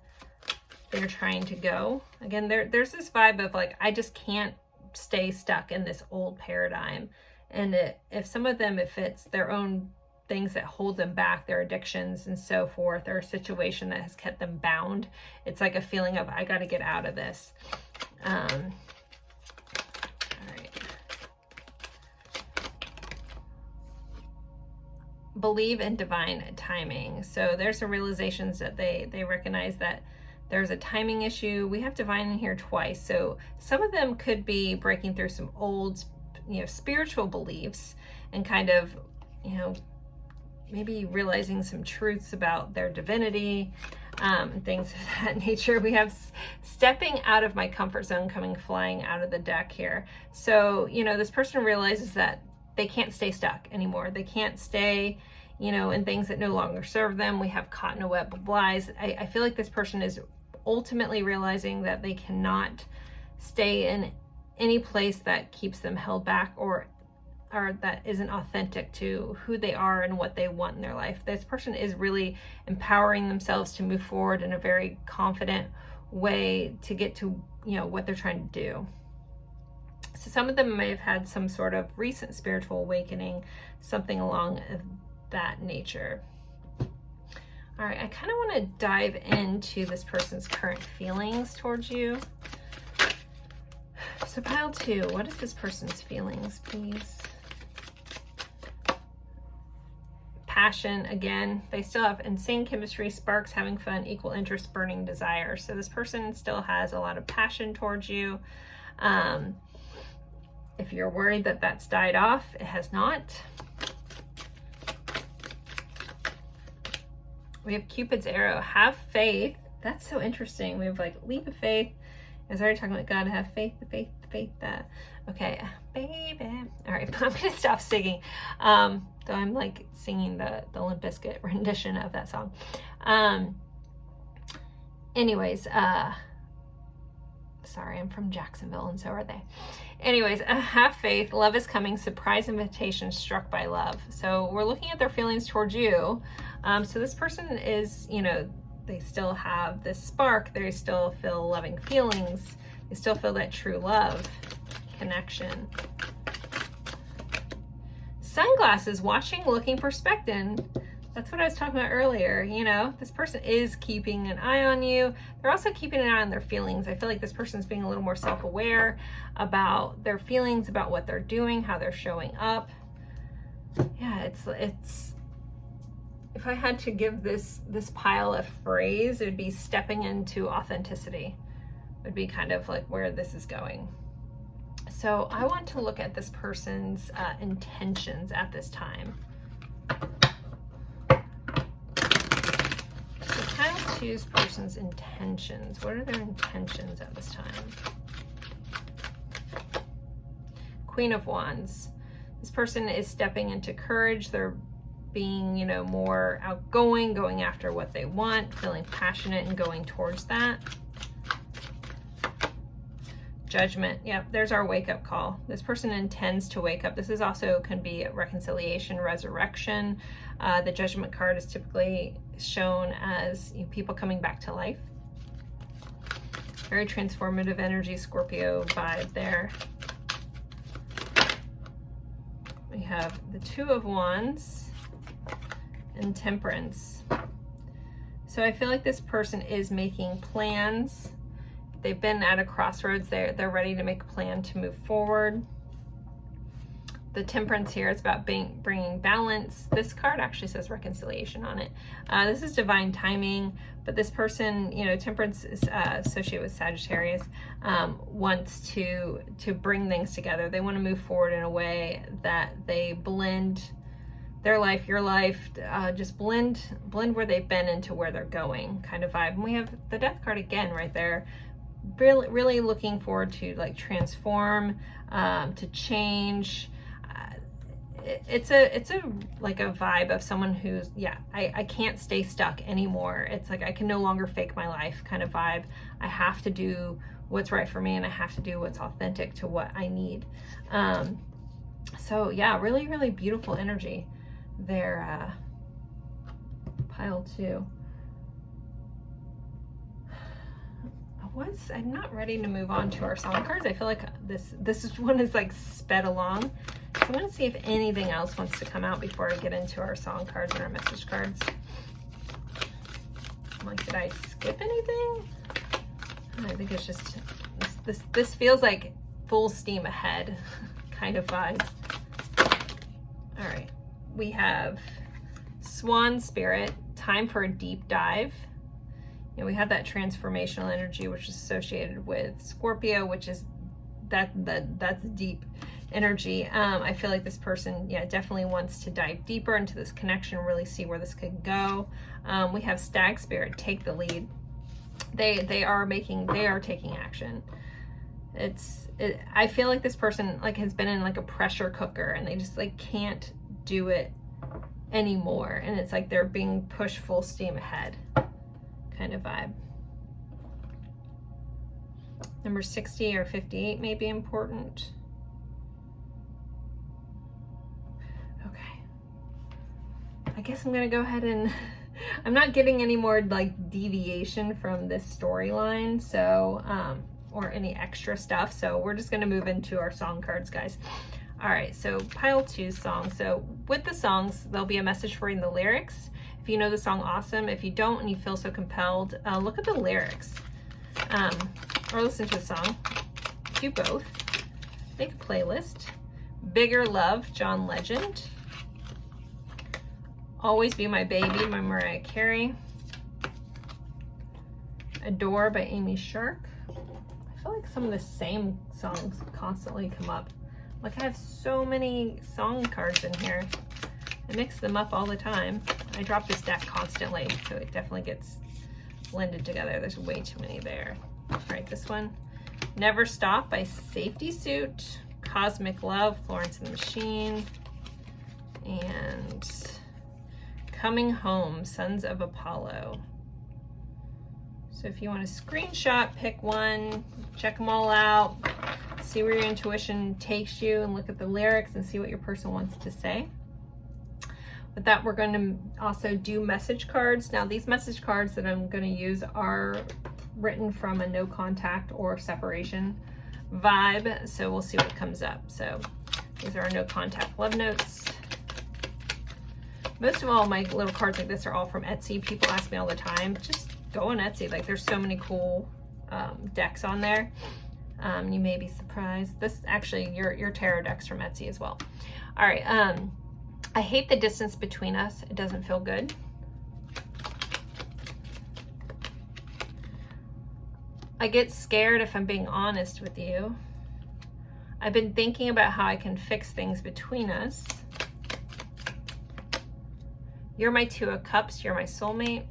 they're trying to go. Again, there's this vibe of like, I just can't stay stuck in this old paradigm. And if some of them, if it's their own things that hold them back, their addictions and so forth, or a situation that has kept them bound, it's like a feeling of, I got to get out of this. All right. Believe in divine timing. So there's some realizations that they recognize that there's a timing issue. We have divine in here twice. So some of them could be breaking through some old, spiritual beliefs and kind of, maybe realizing some truths about their divinity, and things of that nature. We have stepping out of my comfort zone flying out of the deck here. So, this person realizes that they can't stay stuck anymore. They can't stay, in things that no longer serve them. We have caught in a web of lies. I feel like this person is ultimately realizing that they cannot stay in any place that keeps them held back or that isn't authentic to who they are and what they want in their life. This person is really empowering themselves to move forward in a very confident way to get to, you know, what they're trying to do. So some of them may have had some sort of recent spiritual awakening, something along that nature. All right, I kind of want to dive into this person's current feelings towards you. So pile 2, what is this person's feelings, please? Passion, again, they still have insane chemistry, sparks, having fun, equal interest, burning desire. So this person still has a lot of passion towards you. If you're worried that that's died off, it has not. We have Cupid's arrow, have faith. That's so interesting. We have like leap of faith. I was already talking about God, have faith, that. Okay, baby. All right, I'm gonna stop singing. Though I'm like singing the Limp Bizkit rendition of that song. Anyways, sorry, I'm from Jacksonville and so are they. Anyways, have faith, love is coming, surprise invitation, struck by love. So we're looking at their feelings towards you. So this person is, you know, they still have this spark, they still feel loving feelings, they still feel that true love connection. Sunglasses, watching, looking, perspective. That's what I was talking about earlier. You know, this person is keeping an eye on you. They're also keeping an eye on their feelings. I feel like this person's being a little more self-aware about their feelings, about what they're doing, how they're showing up. Yeah, it's if I had to give this pile a phrase, it would be stepping into authenticity. It would be kind of like where this is going. So I want to look at this person's intentions at this time. Pile 2's person's intentions. What are their intentions at this time? Queen of Wands. This person is stepping into courage. They're being, you know, more outgoing, going after what they want, feeling passionate and going towards that. Judgment. Yep, there's our wake-up call. This person intends to wake up. This is also can be reconciliation, resurrection. The Judgment card is typically shown as, you know, people coming back to life. Very transformative energy, Scorpio vibe there. We have the Two of Wands and Temperance. So I feel like this person is making plans. They've been at a crossroads. They're ready to make a plan to move forward. The Temperance here is about bringing balance. This card actually says reconciliation on it. This is divine timing, but this person, you know, Temperance is associated with Sagittarius, wants to bring things together. They want to move forward in a way that they blend their life, your life, just blend where they've been into where they're going, kind of vibe. And we have the Death card again right there. Really looking forward to like transform, to change. It's a like a vibe of someone who's, yeah, I can't stay stuck anymore. It's like I can no longer fake my life kind of vibe. I have to do what's right for me and I have to do what's authentic to what I need. So yeah, really beautiful energy there. Pile 2. I'm not ready to move on to our song cards. I feel like this one is like sped along. So I'm going to see if anything else wants to come out before I get into our song cards and our message cards. I'm like, did I skip anything? I think it's just this feels like full steam ahead kind of vibe. All right, we have Swan Spirit, time for a deep dive. You know, we have that transformational energy, which is associated with Scorpio, which is that's deep energy. I feel like this person, yeah, definitely wants to dive deeper into this connection, really see where this could go. We have Stag Spirit, take the lead. They are taking action. I feel like this person like has been in like a pressure cooker and they just like can't do it anymore, and it's like they're being pushed full steam ahead kind of vibe. Number 60 or 58 may be important. guess I'm gonna go ahead and I'm not getting any more like deviation from this storyline, so or any extra stuff, so we're just gonna move into our song cards, guys. All right, so pile 2 songs. So with the songs, there'll be a message for you in the lyrics. If you know the song, awesome. If you don't and you feel so compelled, look at the lyrics, or listen to the song. Do both. Make a playlist. Bigger Love, John Legend. Always Be My Baby, by Mariah Carey. Adore by Amy Shark. I feel like some of the same songs constantly come up. Like I have so many song cards in here. I mix them up all the time. I drop this deck constantly, so it definitely gets blended together. There's way too many there. All right, this one. Never Stop by Safety Suit. Cosmic Love, Florence and the Machine. And Coming Home, Sons of Apollo. So if you want to screenshot, pick one, check them all out, see where your intuition takes you, and look at the lyrics and see what your person wants to say. With that, we're going to also do message cards. Now, these message cards that I'm going to use are written from a no contact or separation vibe, so we'll see what comes up. So these are our no contact love notes. Most of all, my little cards like this are all from Etsy. People ask me all the time, just go on Etsy. Like there's so many cool decks on there. You may be surprised. This actually, your tarot deck's from Etsy as well. All right, I hate the distance between us. It doesn't feel good. I get scared if I'm being honest with you. I've been thinking about how I can fix things between us. You're my 2 of Cups, you're my soulmate.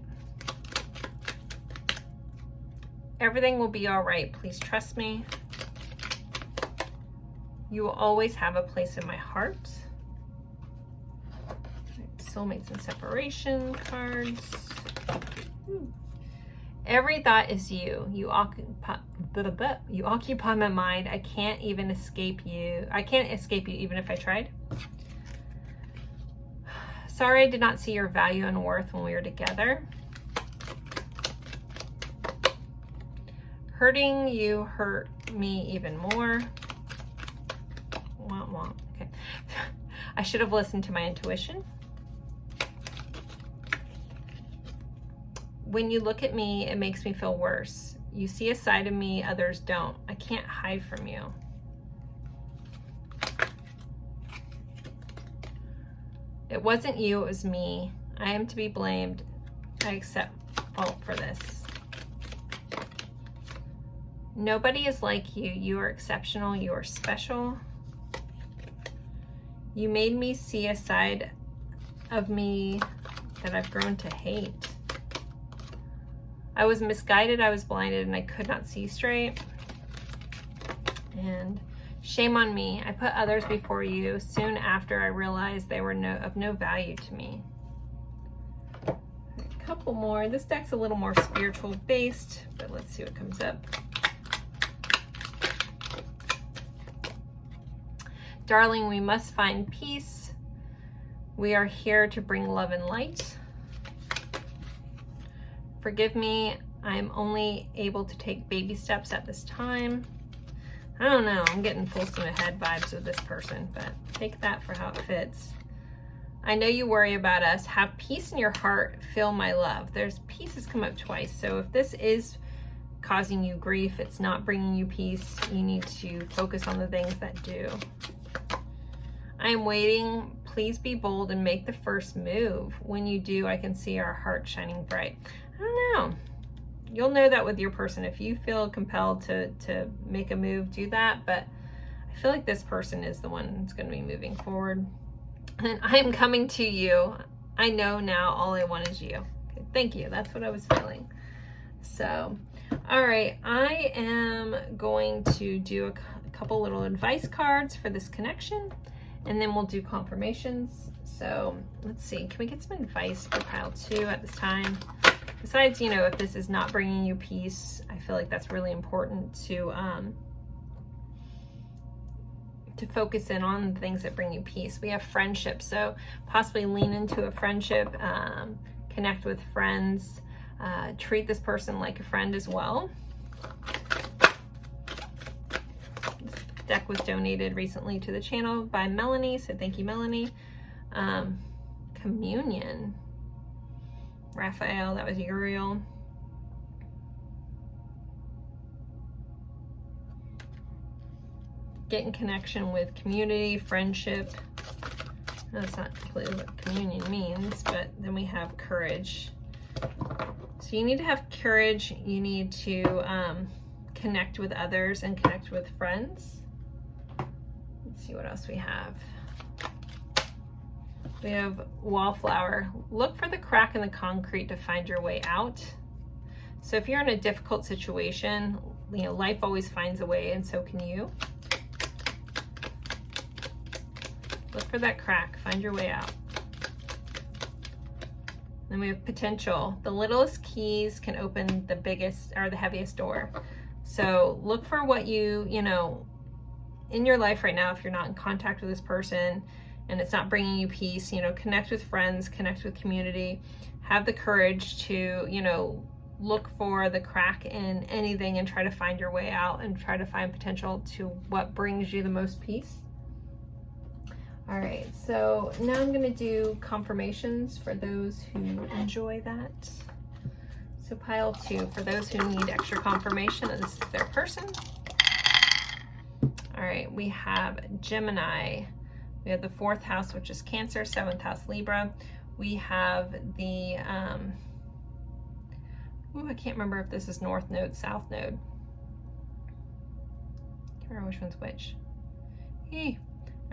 Everything will be all right, please trust me. You will always have a place in my heart. Soulmates and separation cards. Every thought is you. You occupy my mind. I can't even escape you. I can't escape you even if I tried. Sorry I did not see your value and worth when we were together. Hurting you hurt me even more. Wah, wah. Okay. I should have listened to my intuition. When you look at me, it makes me feel worse. You see a side of me others don't. I can't hide from you. It wasn't you, it was me. I am to be blamed. I accept fault for this. Nobody is like you. You are exceptional. You are special. You made me see a side of me that I've grown to hate. I was misguided, I was blinded, and I could not see straight. And shame on me. I put others before you soon after I realized they were of no value to me. A couple more. This deck's a little more spiritual based, but let's see what comes up. Darling, we must find peace. We are here to bring love and light. Forgive me, I am only able to take baby steps at this time. I don't know, I'm getting full steam ahead vibes with this person, but take that for how it fits. I know you worry about us. Have peace in your heart, feel my love. There's peace has come up twice, so if this is causing you grief, it's not bringing you peace, you need to focus on the things that do. I am waiting. Please be bold and make the first move. When you do, I can see our heart shining bright. I don't know. You'll know that with your person. If you feel compelled to make a move, do that. But I feel like this person is the one that's going to be moving forward. And I am coming to you. I know now all I want is you. Okay, thank you. That's what I was feeling. So, all right. I am going to do a couple little advice cards for this connection. And then we'll do confirmations. So let's see. Can we get some advice for pile 2 at this time? Besides, you know, if this is not bringing you peace, I feel like that's really important to to focus in on the things that bring you peace. We have friendship, so possibly lean into a friendship, connect with friends, treat this person like a friend as well. This deck was donated recently to the channel by Melanie, so thank you, Melanie. Communion, Raphael, that was Uriel. Get in connection with community, friendship. That's not completely what communion means, but then we have courage. So you need to have courage. You need to connect with others and connect with friends. Let's see what else we have. We have wallflower. Look for the crack in the concrete to find your way out. So if you're in a difficult situation, you know, life always finds a way, and so can you. Look for that crack, find your way out. Then we have potential. The littlest keys can open the biggest or the heaviest door. So look for what you know, in your life right now, if you're not in contact with this person and it's not bringing you peace, you know, connect with friends, connect with community, have the courage to, you know, look for the crack in anything and try to find your way out and try to find potential to what brings you the most peace. All right, so now I'm gonna do confirmations for those who enjoy that. So pile 2, for those who need extra confirmation that this is their person. All right, we have Gemini. We have the 4th house, which is Cancer, 7th house, Libra. We have the, I can't remember if this is North Node, South Node. Can't remember which one's which.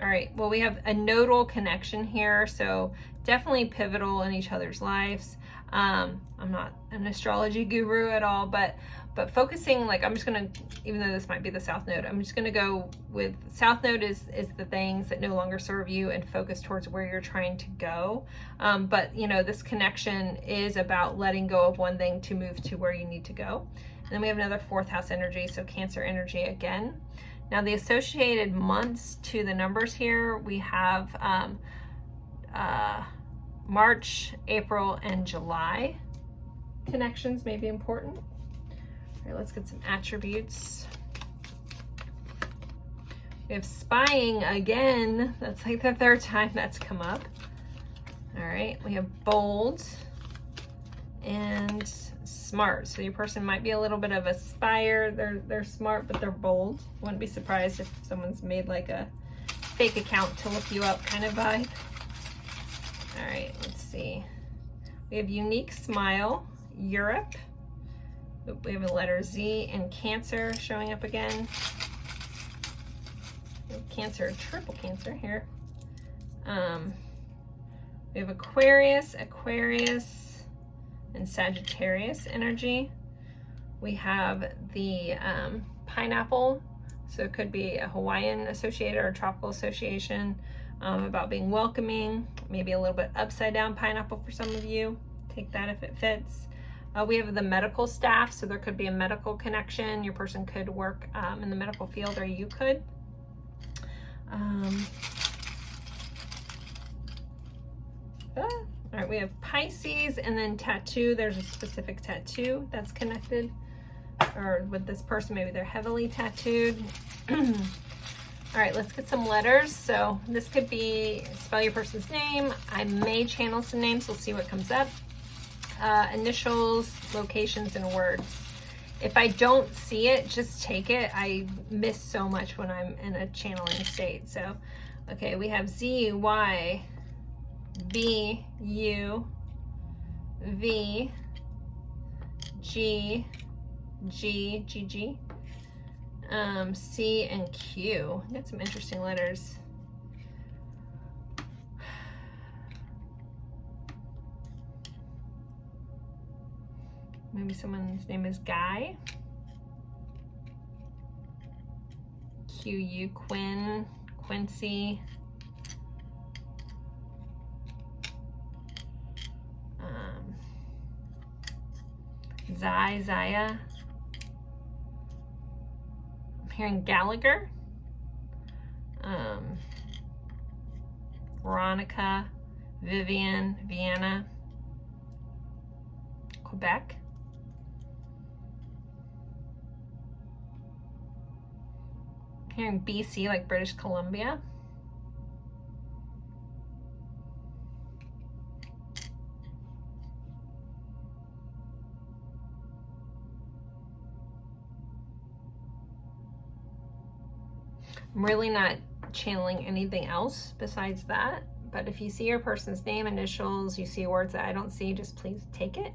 All right, well, we have a nodal connection here, so definitely pivotal in each other's lives. I'm not an astrology guru at all, but focusing, like, I'm just gonna, even though this might be the South Node, I'm just gonna go with South Node is the things that no longer serve you and focus towards where you're trying to go. But, you know, this connection is about letting go of one thing to move to where you need to go. And then we have another 4th house energy, so Cancer energy again. Now the associated months to the numbers here, we have March, April, and July connections may be important. All right, let's get some attributes. We have spying again. That's like the 3rd time that's come up. All right, we have bold and smart. So your person might be a little bit of a spyer. They're smart, but they're bold. Wouldn't be surprised if someone's made like a fake account to look you up kind of vibe. All right, let's see. We have unique smile, Europe. We have a letter Z and Cancer showing up again. We have Cancer, triple Cancer here. We have Aquarius, and Sagittarius energy. We have the pineapple, so it could be a Hawaiian associated or a tropical association, about being welcoming, maybe a little bit upside down pineapple for some of you. Take that if it fits. We have the medical staff, so there could be a medical connection. Your person could work in the medical field, or you could. All right, we have Pisces, and then tattoo. There's a specific tattoo that's connected, or with this person, maybe they're heavily tattooed. All right, let's get some letters. So this could be, spell your person's name. I may channel some names. We'll see what comes up. Initials, locations, and words. If I don't see it, just take it. I miss so much when I'm in a channeling state. So, okay, we have Z, Y, B, U, V, G, G, G, G, C, and Q. Got some interesting letters. Maybe someone's name is Guy. Q-U, Quinn, Quincy. Zaya. I'm hearing Gallagher. Veronica, Vivian, Vienna, Quebec. Here in BC, like British Columbia. I'm really not channeling anything else besides that, but if you see your person's name, initials, you see words that I don't see, just please take it.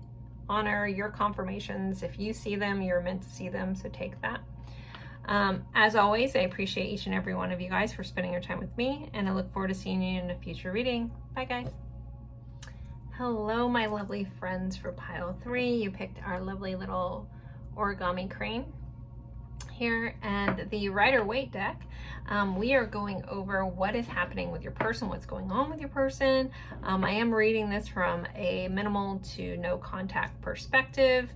Honor your confirmations. If you see them, you're meant to see them, so take that. As always, I appreciate each and every one of you guys for spending your time with me, and I look forward to seeing you in a future reading. Bye, guys. Hello, my lovely friends for pile 3. You picked our lovely little origami crane here, and the Rider-Waite deck. We are going over what is happening with your person, what's going on with your person. I am reading this from a minimal to no contact perspective,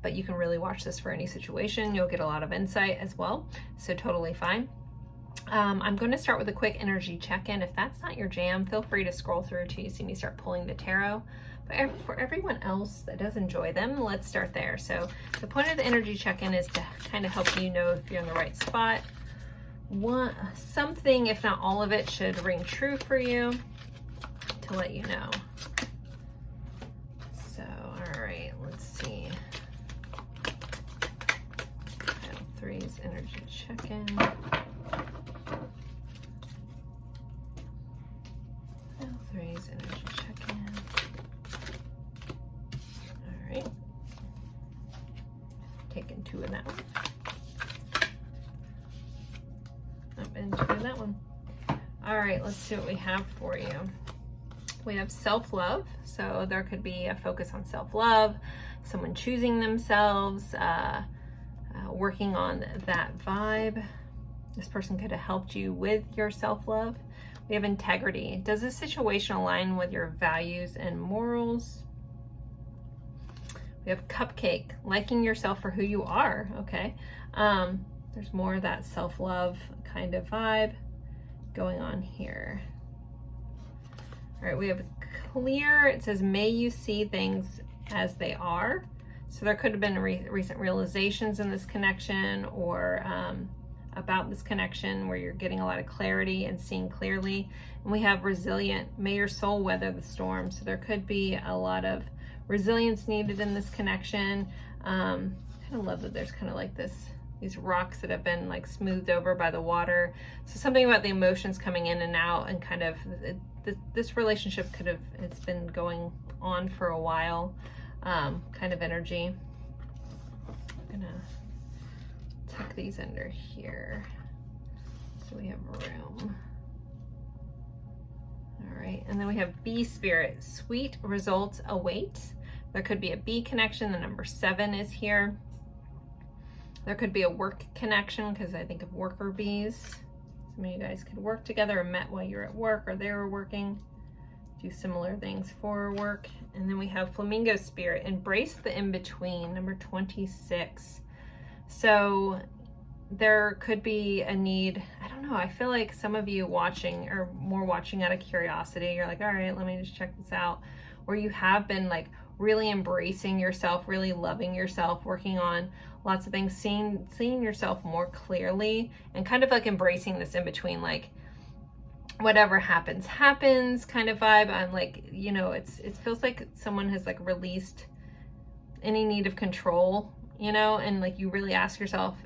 but you can really watch this for any situation. You'll get a lot of insight as well, so totally fine. I'm going to start with a quick energy check-in. If that's not your jam, feel free to scroll through till you see me start pulling the tarot. But for everyone else that does enjoy them, let's start there. So the point of the energy check-in is to kind of help you know if you're in the right spot. Something, if not all of it, should ring true for you to let you know. So, all right, let's see. Pile 3's energy check-in. Pile 3's energy check-in. All right. Taking 2 in that one. And that one. All right, let's see what we have for you. We have self-love, so there could be a focus on self-love, someone choosing themselves, working on that vibe. This person could have helped you with your self-love. We have integrity. Does this situation align with your values and morals? We have cupcake, liking yourself for who you are. Okay. There's more of that self-love kind of vibe going on here. All right, we have clear. It says, may you see things as they are. So there could have been recent realizations in this connection, or about this connection where you're getting a lot of clarity and seeing clearly. And we have resilient. May your soul weather the storm. So there could be a lot of resilience needed in this connection. I kind of love that there's kind of like these rocks that have been like smoothed over by the water. So something about the emotions coming in and out, and kind of this relationship it's been going on for a while, kind of energy. I'm gonna tuck these under here so we have room. All right, and then we have bee spirit, sweet results await. There could be a bee connection. The number 7 is here. There could be a work connection, because I think of worker bees. Some of you guys could work together or met while you're at work, or they were working, do similar things for work. And then we have flamingo spirit, embrace the in-between, number 26. So there could be a need, I don't know, I feel like some of you watching are more watching out of curiosity. You're like, all right, let me just check this out. Or you have been like really embracing yourself, really loving yourself, working on lots of things, seeing yourself more clearly, and kind of like embracing this in between, like whatever happens kind of vibe. I'm like, you know, it feels like someone has like released any need of control, you know, and like you really ask yourself,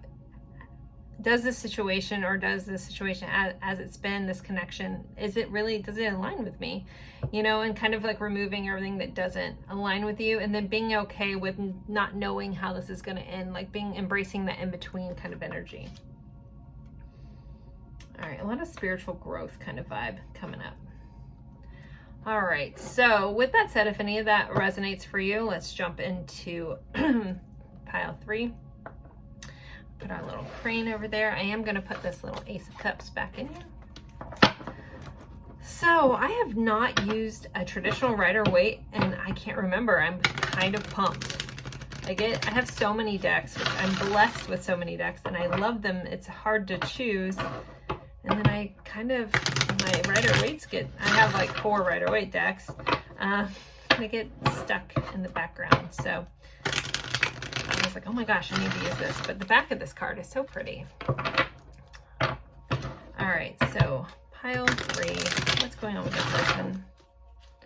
does this situation as it's been, this connection, does it align with me? You know, and kind of like removing everything that doesn't align with you, and then being okay with not knowing how this is going to end, like embracing the in-between kind of energy. All right, a lot of spiritual growth kind of vibe coming up. All right, so with that said, if any of that resonates for you, let's jump into pile 3. Put our little crane over there. I am going to put this little Ace of Cups back in here. So I have not used a traditional Rider-Waite, and I can't remember. I'm kind of pumped. I have so many decks, which I'm blessed with so many decks, and I love them. It's hard to choose. And then I kind of, my Rider-Waite's I have like 4 Rider-Waite decks. They get stuck in the background. So I was like, oh my gosh, I need to use this. But the back of this card is so pretty. All right, so pile 3. What's going on with this person?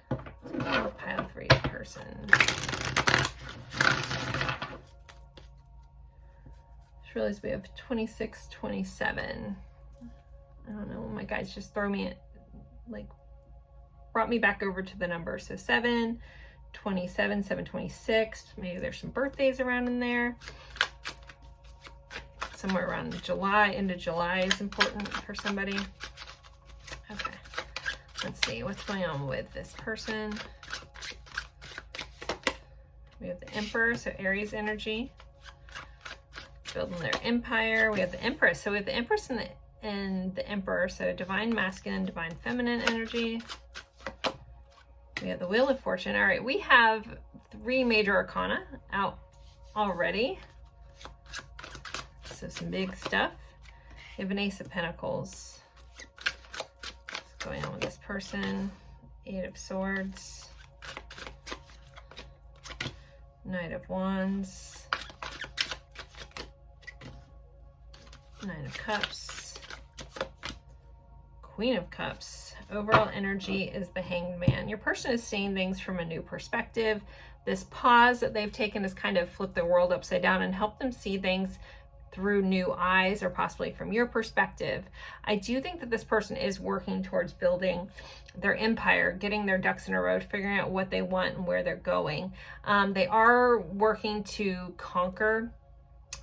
What's going on with pile 3's person? Just realized we have 26, 27. I don't know, my guys just brought me back over to the number. So 7, 27, 726. Maybe there's some birthdays around in there. Somewhere around July, into July is important for somebody. Okay, let's see what's going on with this person. We have the Emperor, so Aries energy. Building their empire. We have the Empress. So we have the Empress and the Emperor, so divine masculine, divine feminine energy. We have the Wheel of Fortune. All right, we have 3 major arcana out already. So some big stuff. We have an Ace of Pentacles. What's going on with this person? 8 of Swords. Knight of Wands. 9 of Cups. Queen of Cups. Overall energy is the Hanged Man. Your person is seeing things from a new perspective. This pause that they've taken has kind of flipped their world upside down and helped them see things through new eyes, or possibly from your perspective. I do think that this person is working towards building their empire, getting their ducks in a row, figuring out what they want and where they're going. They are working to conquer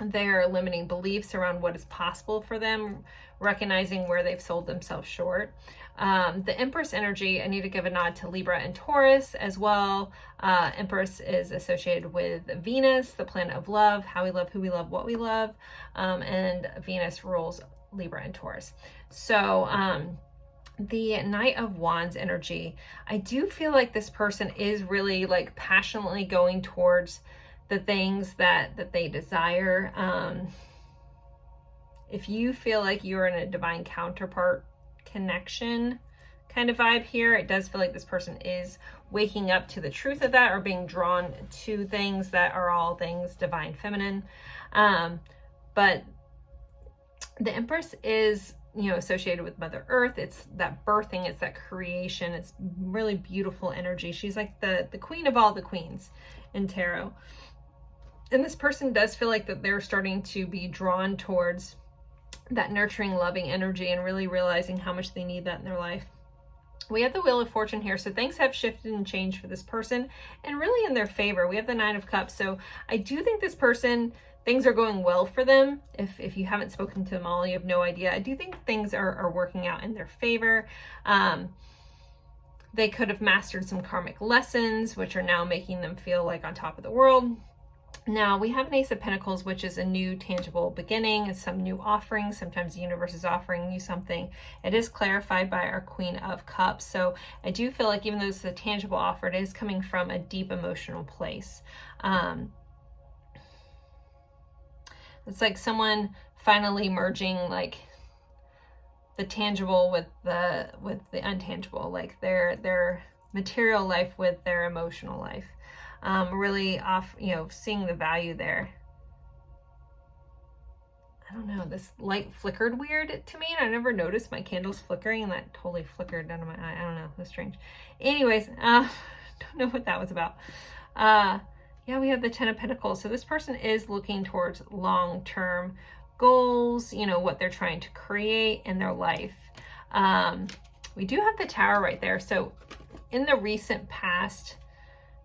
their limiting beliefs around what is possible for them, recognizing where they've sold themselves short. The Empress energy, I need to give a nod to Libra and Taurus as well. Empress is associated with Venus, the planet of love, how we love, who we love, what we love. And Venus rules Libra and Taurus. So the Knight of Wands energy, I do feel like this person is really like passionately going towards the things that they desire. If you feel like you're in a divine counterpart connection kind of vibe here, it does feel like this person is waking up to the truth of that, or being drawn to things that are all things divine feminine. But the Empress is, you know, associated with Mother Earth. It's that birthing, it's that creation, it's really beautiful energy. She's like the queen of all the queens in tarot. And this person does feel like that they're starting to be drawn towards that nurturing, loving energy, and really realizing how much they need that in their life. We have the Wheel of Fortune here, so things have shifted and changed for this person, and really in their favor. We have the 9 of Cups, so I do think this person, things are going well for them. If you haven't spoken to them all, you have no idea. I do think things are working out in their favor. They could have mastered some karmic lessons, which are now making them feel like on top of the world. Now we have an Ace of Pentacles, which is a new tangible beginning. It's some new offering. Sometimes the universe is offering you something. It is clarified by our Queen of Cups. So I do feel like even though it's a tangible offer, it is coming from a deep emotional place. It's like someone finally merging like the tangible with the untangible, like their material life with their emotional life. Really seeing the value there. I don't know, this light flickered weird to me, and I never noticed my candles flickering, and that totally flickered out of my eye. I don't know, that's strange. Anyways, don't know what that was about. Yeah, we have the 10 of Pentacles. So this person is looking towards long-term goals, you know, what they're trying to create in their life. We do have the Tower right there. So in the recent past,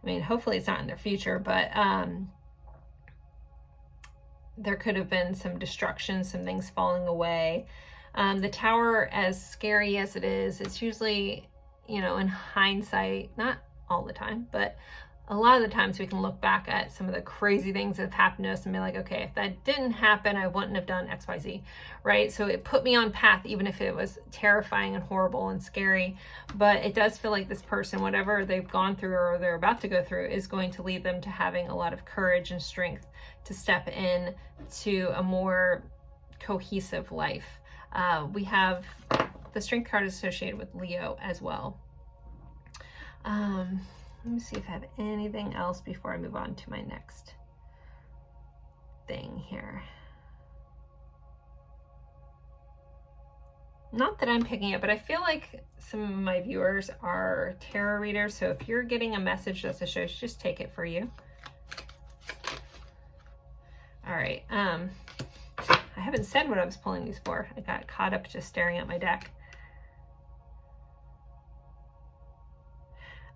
I mean, hopefully it's not in their future, but there could have been some destruction, some things falling away. The Tower, as scary as it is, it's usually, you know, in hindsight, not all the time, but a lot of the times we can look back at some of the crazy things that have happened to us and be like, okay, if that didn't happen, I wouldn't have done X, Y, Z, right? So it put me on path, even if it was terrifying and horrible and scary. But it does feel like this person, whatever they've gone through or they're about to go through, is going to lead them to having a lot of courage and strength to step in to a more cohesive life. We have the Strength card associated with Leo as well. Let me see if I have anything else before I move on to my next thing here. Not that I'm picking up, but I feel like some of my viewers are tarot readers. So if you're getting a message that's a show, just take it for you. All right. I haven't said what I was pulling these for. I got caught up just staring at my deck.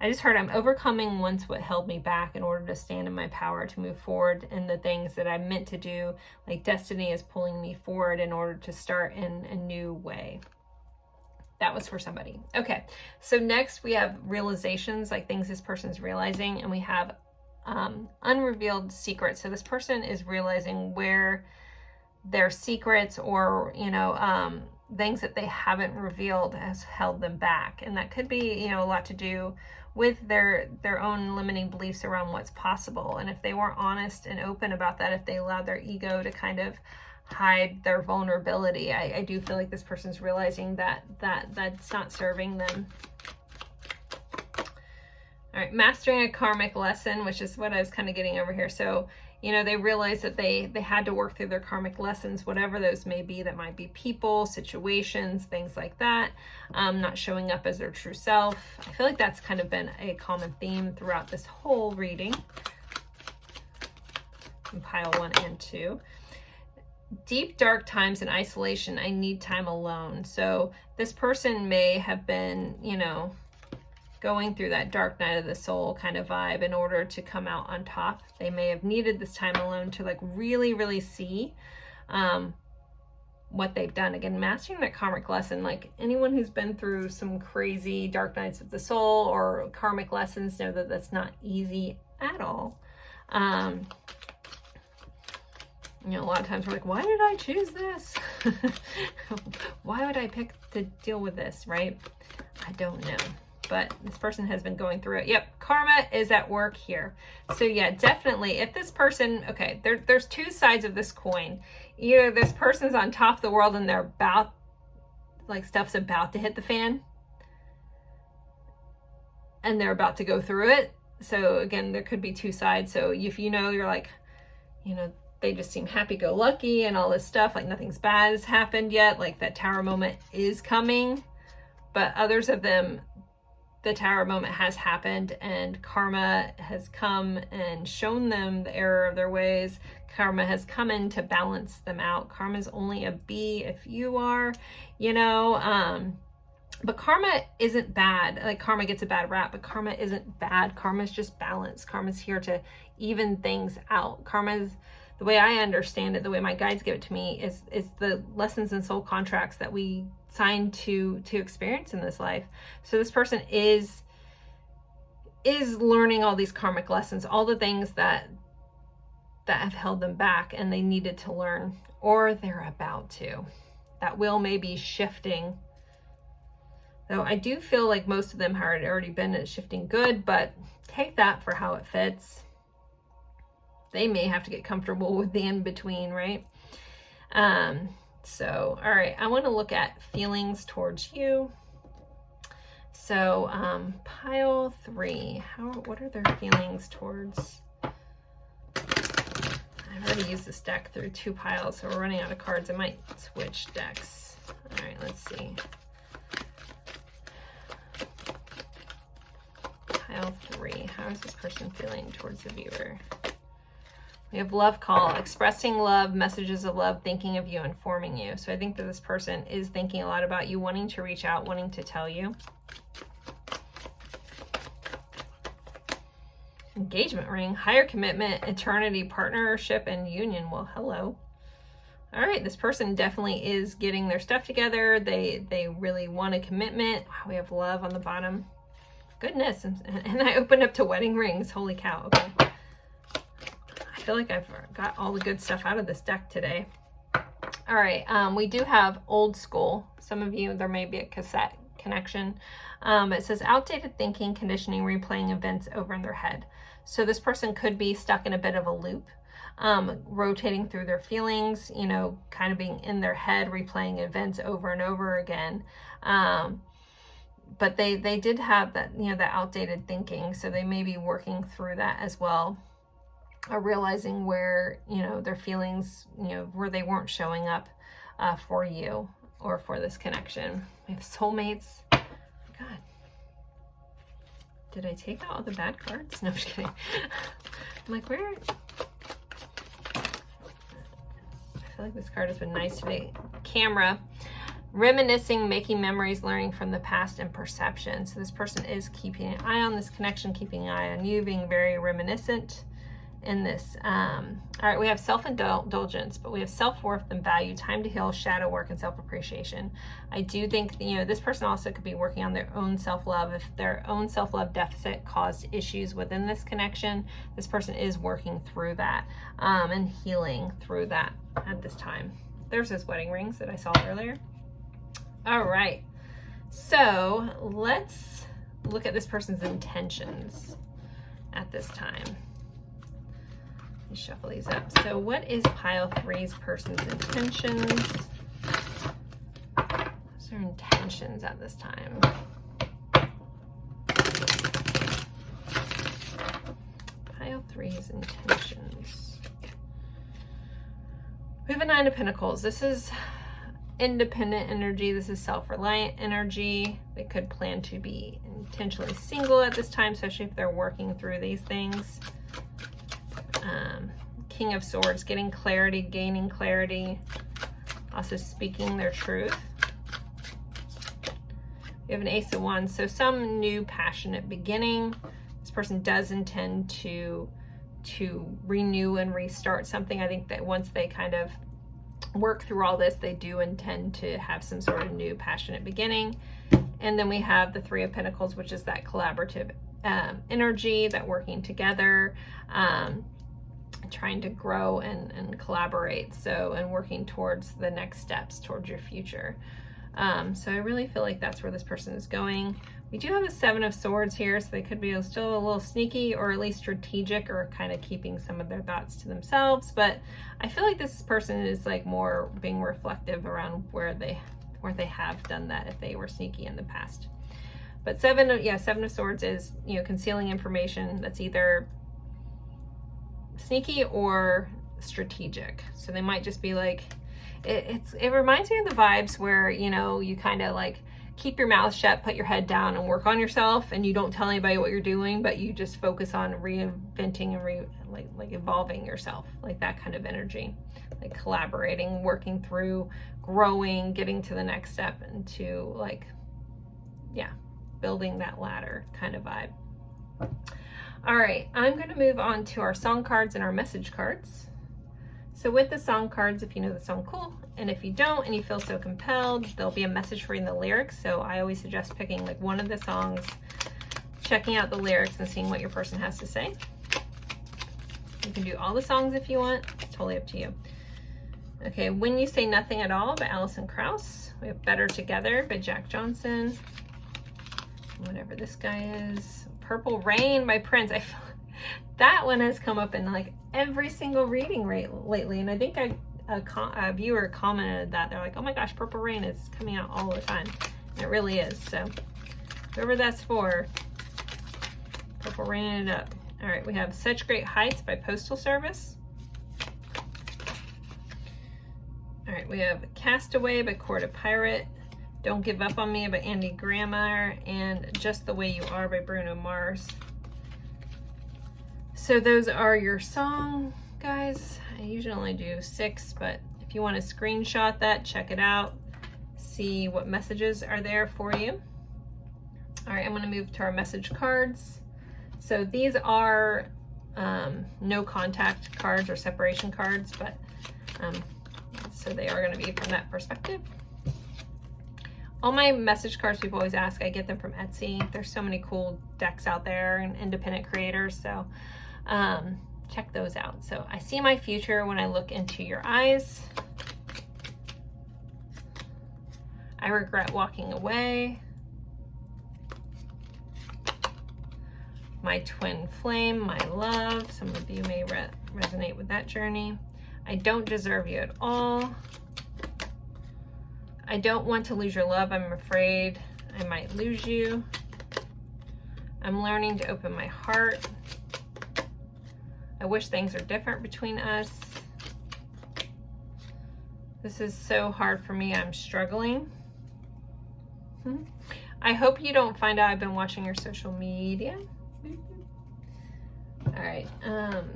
I just heard I'm overcoming once what held me back in order to stand in my power to move forward in the things that I'm meant to do. Like destiny is pulling me forward in order to start in a new way. That was for somebody. Okay, so next we have realizations, like things this person's realizing, and we have unrevealed secrets. So this person is realizing where their secrets or, you know, things that they haven't revealed has held them back. And that could be, you know, a lot to do with their own limiting beliefs around what's possible. And if they weren't honest and open about that, if they allowed their ego to kind of hide their vulnerability, I do feel like this person's realizing that that's not serving them. All right, mastering a karmic lesson, which is what I was kind of getting over here. So, you know, they realize that they had to work through their karmic lessons, whatever those may be. That might be people, situations, things like that. Not showing up as their true self. I feel like that's kind of been a common theme throughout this whole reading. In pile 1 and 2. Deep, dark times in isolation. I need time alone. So this person may have been, you know, going through that dark night of the soul kind of vibe in order to come out on top. They may have needed this time alone to like really, really see what they've done. Again, mastering that karmic lesson, like anyone who's been through some crazy dark nights of the soul or karmic lessons know that that's not easy at all. You know, a lot of times we're like, why did I choose this? Why would I pick to deal with this, right? I don't know. But this person has been going through it. Yep, karma is at work here. So yeah, definitely, if this person, okay, there's two sides of this coin. Either this person's on top of the world and they're about, like stuff's about to hit the fan, and they're about to go through it. So again, there could be two sides. So if you know, you're like, you know, they just seem happy-go-lucky and all this stuff, like nothing's bad has happened yet, like that tower moment is coming. But others of them, the tower moment has happened and karma has come and shown them the error of their ways. Karma has come in to balance them out. Karma is only a B if you are, you know, but karma isn't bad. Like karma gets a bad rap, but karma isn't bad. Karma is just balance. Karma is here to even things out. Karma is, the way I understand it, the way my guides give it to me, is the lessons and soul contracts that we sign to experience in this life. So this person is learning all these karmic lessons, all the things that have held them back and they needed to learn, or they're about to. That wheel may be shifting. Though I do feel like most of them had already been at shifting good, but take that for how it fits. They may have to get comfortable with the in-between, right? So, all right, I want to look at feelings towards you. So, pile 3, what are their feelings towards? I've already used this deck through 2 piles, so we're running out of cards. I might switch decks. All right, let's see. Pile 3, how is this person feeling towards the viewer? We have love call, expressing love, messages of love, thinking of you, informing you. So I think that this person is thinking a lot about you, wanting to reach out, wanting to tell you. Engagement ring, higher commitment, eternity, partnership, and union. Well, hello. All right, this person definitely is getting their stuff together. They really want a commitment. Wow, we have love on the bottom. Goodness, and I opened up to wedding rings. Holy cow, okay. I feel like I've got all the good stuff out of this deck today. All right, we do have old school. Some of you, there may be a cassette connection. It says outdated thinking, conditioning, replaying events over in their head. So this person could be stuck in a bit of a loop. rotating through their feelings, you know, kind of being in their head, replaying events over and over again. But they did have that, you know, that outdated thinking, so they may be working through that as well, or realizing where, you know, their feelings, you know, where they weren't showing up for you or for this connection. We have soulmates. God, did I take out all the bad cards? No, I'm just kidding. I'm like, where? I feel like this card has been nice today. Camera. Reminiscing, making memories, learning from the past, and perception. So this person is keeping an eye on this connection, keeping an eye on you, being very reminiscent in this. All right, we have self-indulgence, but we have self-worth and value, time to heal, shadow work, and self-appreciation. I do think, you know, this person also could be working on their own self-love. If their own self-love deficit caused issues within this connection, this person is working through that and healing through that at this time. There's those wedding rings that I saw earlier. All right, so let's look at this person's intentions at this time. Let me shuffle these up. So what is pile 3's person's intentions? What's their intentions at this time? Pile 3's intentions. We have a 9 of Pentacles. This is independent energy. This is self-reliant energy. They could plan to be intentionally single at this time, especially if they're working through these things. King of Swords, getting clarity, gaining clarity, also speaking their truth. We have an Ace of Wands, so some new passionate beginning. This person does intend to renew and restart something. I think that once they kind of work through all this, they do intend to have some sort of new passionate beginning. And then we have the 3 of Pentacles, which is that collaborative energy, that working together, trying to grow and collaborate, so, and working towards the next steps towards your future. So I really feel like that's where this person is going. We do have a 7 of Swords here, so they could be still a little sneaky, or at least strategic, or kind of keeping some of their thoughts to themselves. But I feel like this person is like more being reflective around where they have done that, if they were sneaky in the past. But 7 of Swords is, you know, concealing information that's either sneaky or strategic. So they might just be like, it reminds me of the vibes where, you know, you kind of like keep your mouth shut, put your head down, and work on yourself, and you don't tell anybody what you're doing, but you just focus on reinventing and like evolving yourself, like that kind of energy, like collaborating, working through, growing, getting to the next step, and to like, yeah, building that ladder kind of vibe. All right, I'm going to move on to our song cards and our message cards. So with the song cards, if you know the song, cool. And if you don't and you feel so compelled, there'll be a message for you in the lyrics. So I always suggest picking like one of the songs, checking out the lyrics, and seeing what your person has to say. You can do all the songs if you want. It's totally up to you. Okay, When You Say Nothing at All by Alison Krauss. We have Better Together by Jack Johnson. Whatever this guy is. Purple Rain by Prince. I feel that one has come up in like every single reading lately, and I think a viewer commented that. They're like, oh my gosh, Purple Rain is coming out all the time. And it really is. So whoever that's for, Purple Rain it up. All right, we have Such Great Heights by Postal Service. All right, we have Castaway by Court of Pirate. Don't Give Up on Me by Andy Grammer, and Just the Way You Are by Bruno Mars. So those are your song, guys. I usually only do 6, but if you want to screenshot that, check it out, see what messages are there for you. All right, I'm going to move to our message cards. So these are no contact cards or separation cards, but so they are going to be from that perspective. All my message cards, people always ask, I get them from Etsy. There's so many cool decks out there and independent creators, so check those out. So I see my future when I look into your eyes. I regret walking away. My twin flame, my love. Some of you may resonate with that journey. I don't deserve you at all. I don't want to lose your love. I'm afraid I might lose you. I'm learning to open my heart. I wish things are different between us. This is so hard for me. I'm struggling. I hope you don't find out I've been watching your social media. All right,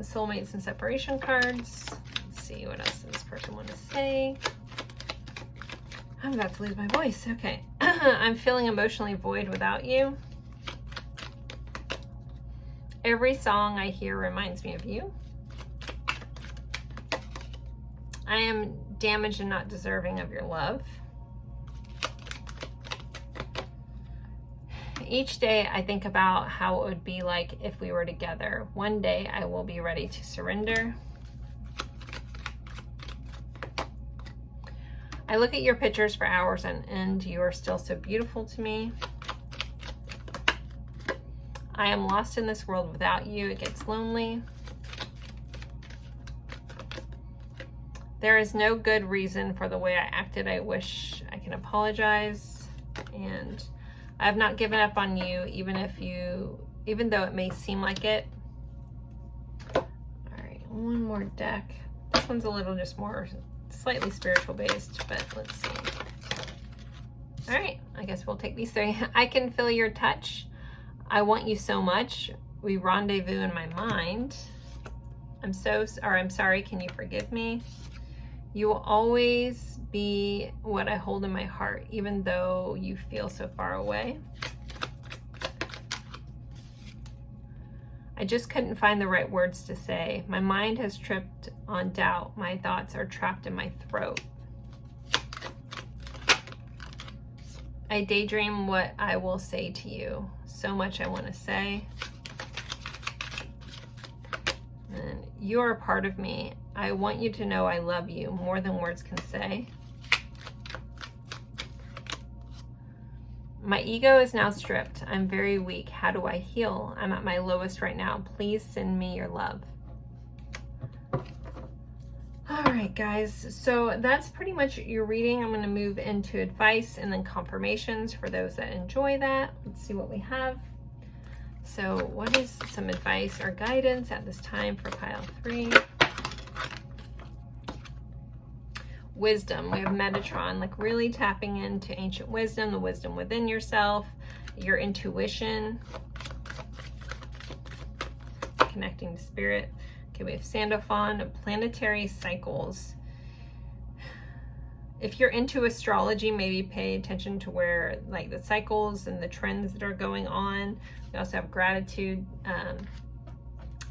soulmates and separation cards. Let's see, what else does this person want to say? I'm about to lose my voice. Okay. I'm feeling emotionally void without you. Every song I hear reminds me of you. I am damaged and not deserving of your love. Each day I think about how it would be like if we were together. One day I will be ready to surrender. I look at your pictures for hours on end. You are still so beautiful to me. I am lost in this world without you. It gets lonely. There is no good reason for the way I acted. I wish I can apologize. And I have not given up on you, even though it may seem like it. All right, one more deck. This one's a little just more slightly spiritual based, but let's see. All right, I guess we'll take these three. I can feel your touch. I want you so much. We rendezvous in my mind. I'm sorry, can you forgive me? You will always be what I hold in my heart, even though you feel so far away. I just couldn't find the right words to say. My mind has tripped on doubt. My thoughts are trapped in my throat. I daydream what I will say to you. So much I want to say. And you are a part of me. I want you to know I love you more than words can say. My ego is now stripped. I'm very weak. How do I heal? I'm at my lowest right now. Please send me your love. All right, guys. So that's pretty much your reading. I'm going to move into advice and then confirmations for those that enjoy that. Let's see what we have. So what is some advice or guidance at this time for pile 3? Wisdom. We have Metatron, like really tapping into ancient wisdom, the wisdom within yourself, your intuition, connecting to spirit. Okay, we have Sandalphon, planetary cycles. If you're into astrology, maybe pay attention to where like the cycles and the trends that are going on. We also have gratitude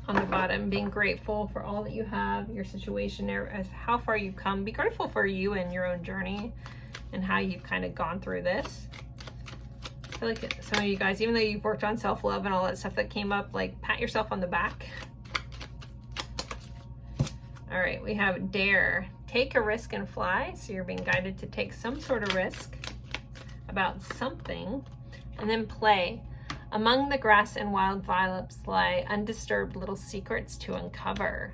on the bottom, being grateful for all that you have, your situation, as how far you've come. Be grateful for you and your own journey and how you've kind of gone through this. I feel like some of you guys, even though you've worked on self-love and all that stuff that came up, like pat yourself on the back. All right, we have Dare. Take a risk and fly. So you're being guided to take some sort of risk about something. And then Play. Among the grass and wild violets lie undisturbed little secrets to uncover.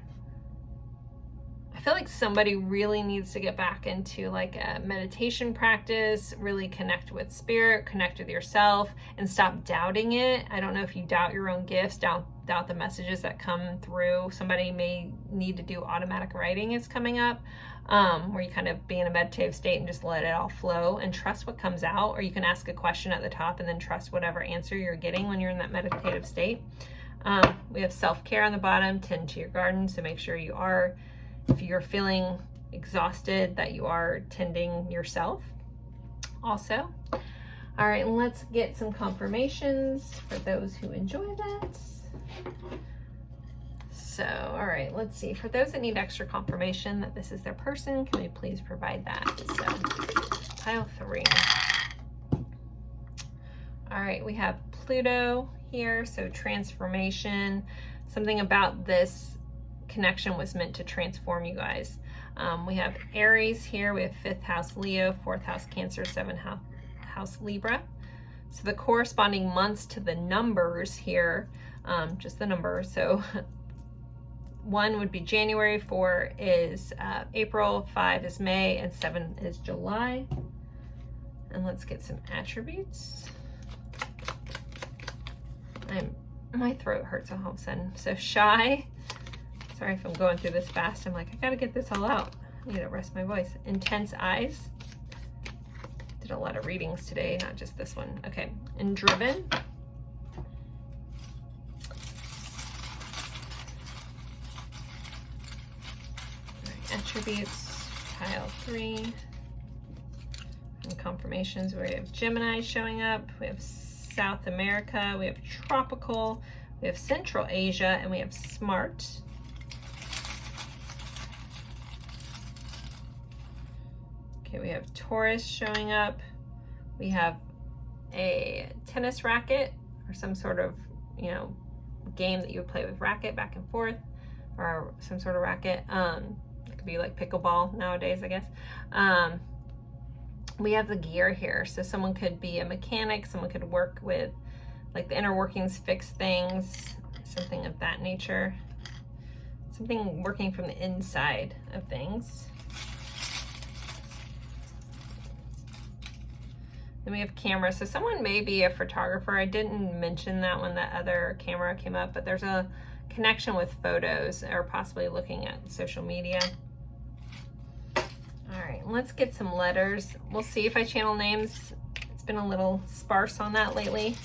I feel like somebody really needs to get back into like a meditation practice, really connect with spirit, connect with yourself, and stop doubting it. I don't know if you doubt your own gifts, doubt the messages that come through. Somebody may need to do automatic writing is coming up, where you kind of be in a meditative state and just let it all flow and trust what comes out. Or you can ask a question at the top and then trust whatever answer you're getting when you're in that meditative state. We have self-care on the bottom, tend to your garden. So make sure you are, if you're feeling exhausted, that you are tending yourself also. All right, let's get some confirmations for those who enjoy that. So, all right, let's see. For those that need extra confirmation that this is their person, can we please provide that? So, pile 3. All right, we have Pluto here, so transformation. Something about this connection was meant to transform you guys. We have Aries here. We have 5th house Leo, 4th house Cancer, 7th house Libra. So the corresponding months to the numbers here just the number. So 1 would be January, 4 is April, 5 is May, and 7 is July. And let's get some attributes. My throat hurts all of a sudden. So shy. Sorry if I'm going through this fast. I'm like, I gotta get this all out. I need to rest my voice. Intense eyes. Did a lot of readings today, not just this one. Okay, and driven. Attributes, pile 3. And confirmations, we have Gemini showing up. We have South America. We have tropical. We have Central Asia, and we have smart. Okay, we have Taurus showing up. We have a tennis racket or some sort of, you know, game that you would play with racket back and forth, or some sort of racket. It could be like pickleball nowadays, I guess. We have the gear here. So someone could be a mechanic, someone could work with like the inner workings, fix things, something of that nature. Something working from the inside of things. Then we have camera. So someone may be a photographer. I didn't mention that when that other camera came up, but there's a connection with photos or possibly looking at social media. All right, let's get some letters. We'll see if I channel names. It's been a little sparse on that lately.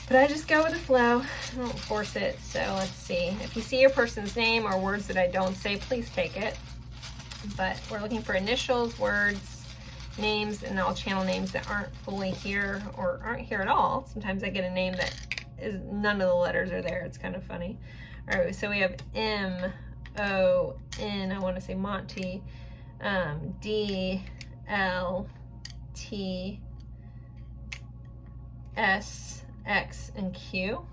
But I just go with the flow. I don't force it. So let's see. If you see your person's name or words that I don't say, please take it. But we're looking for initials, words, names, and I'll channel names that aren't fully here or aren't here at all. Sometimes I get a name that is none of the letters are there. It's kind of funny. All right, so we have M-O-N, I want to say Monty, D-L-T-S-X, and Q.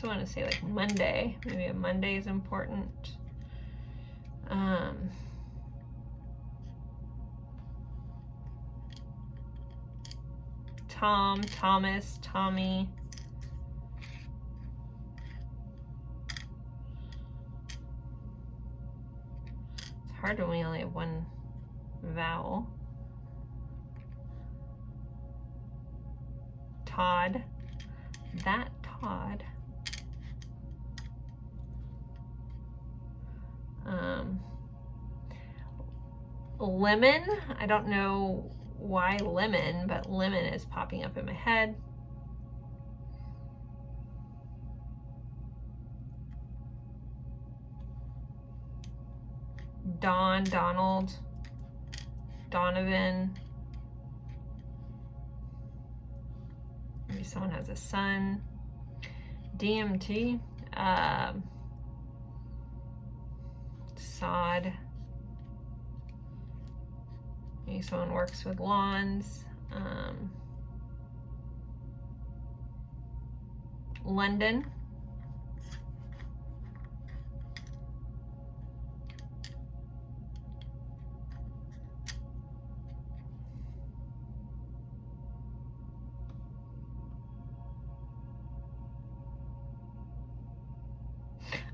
I want to say like Monday. Maybe a Monday is important. Tom, Thomas, Tommy. It's hard when we only have one vowel. Todd. That Todd. Lemon. I don't know why lemon, but lemon is popping up in my head. Don, Donald, Donovan. Maybe someone has a son. DMT. Sod. Maybe someone works with lawns. London.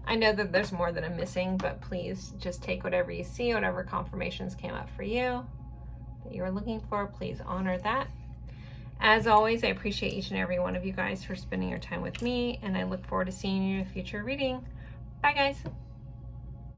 I know that there's more that I'm missing, but please just take whatever you see, whatever confirmations came up for you that you were looking for, please honor that. As always, I appreciate each and every one of you guys for spending your time with me, and I look forward to seeing you in a future reading. Bye, guys.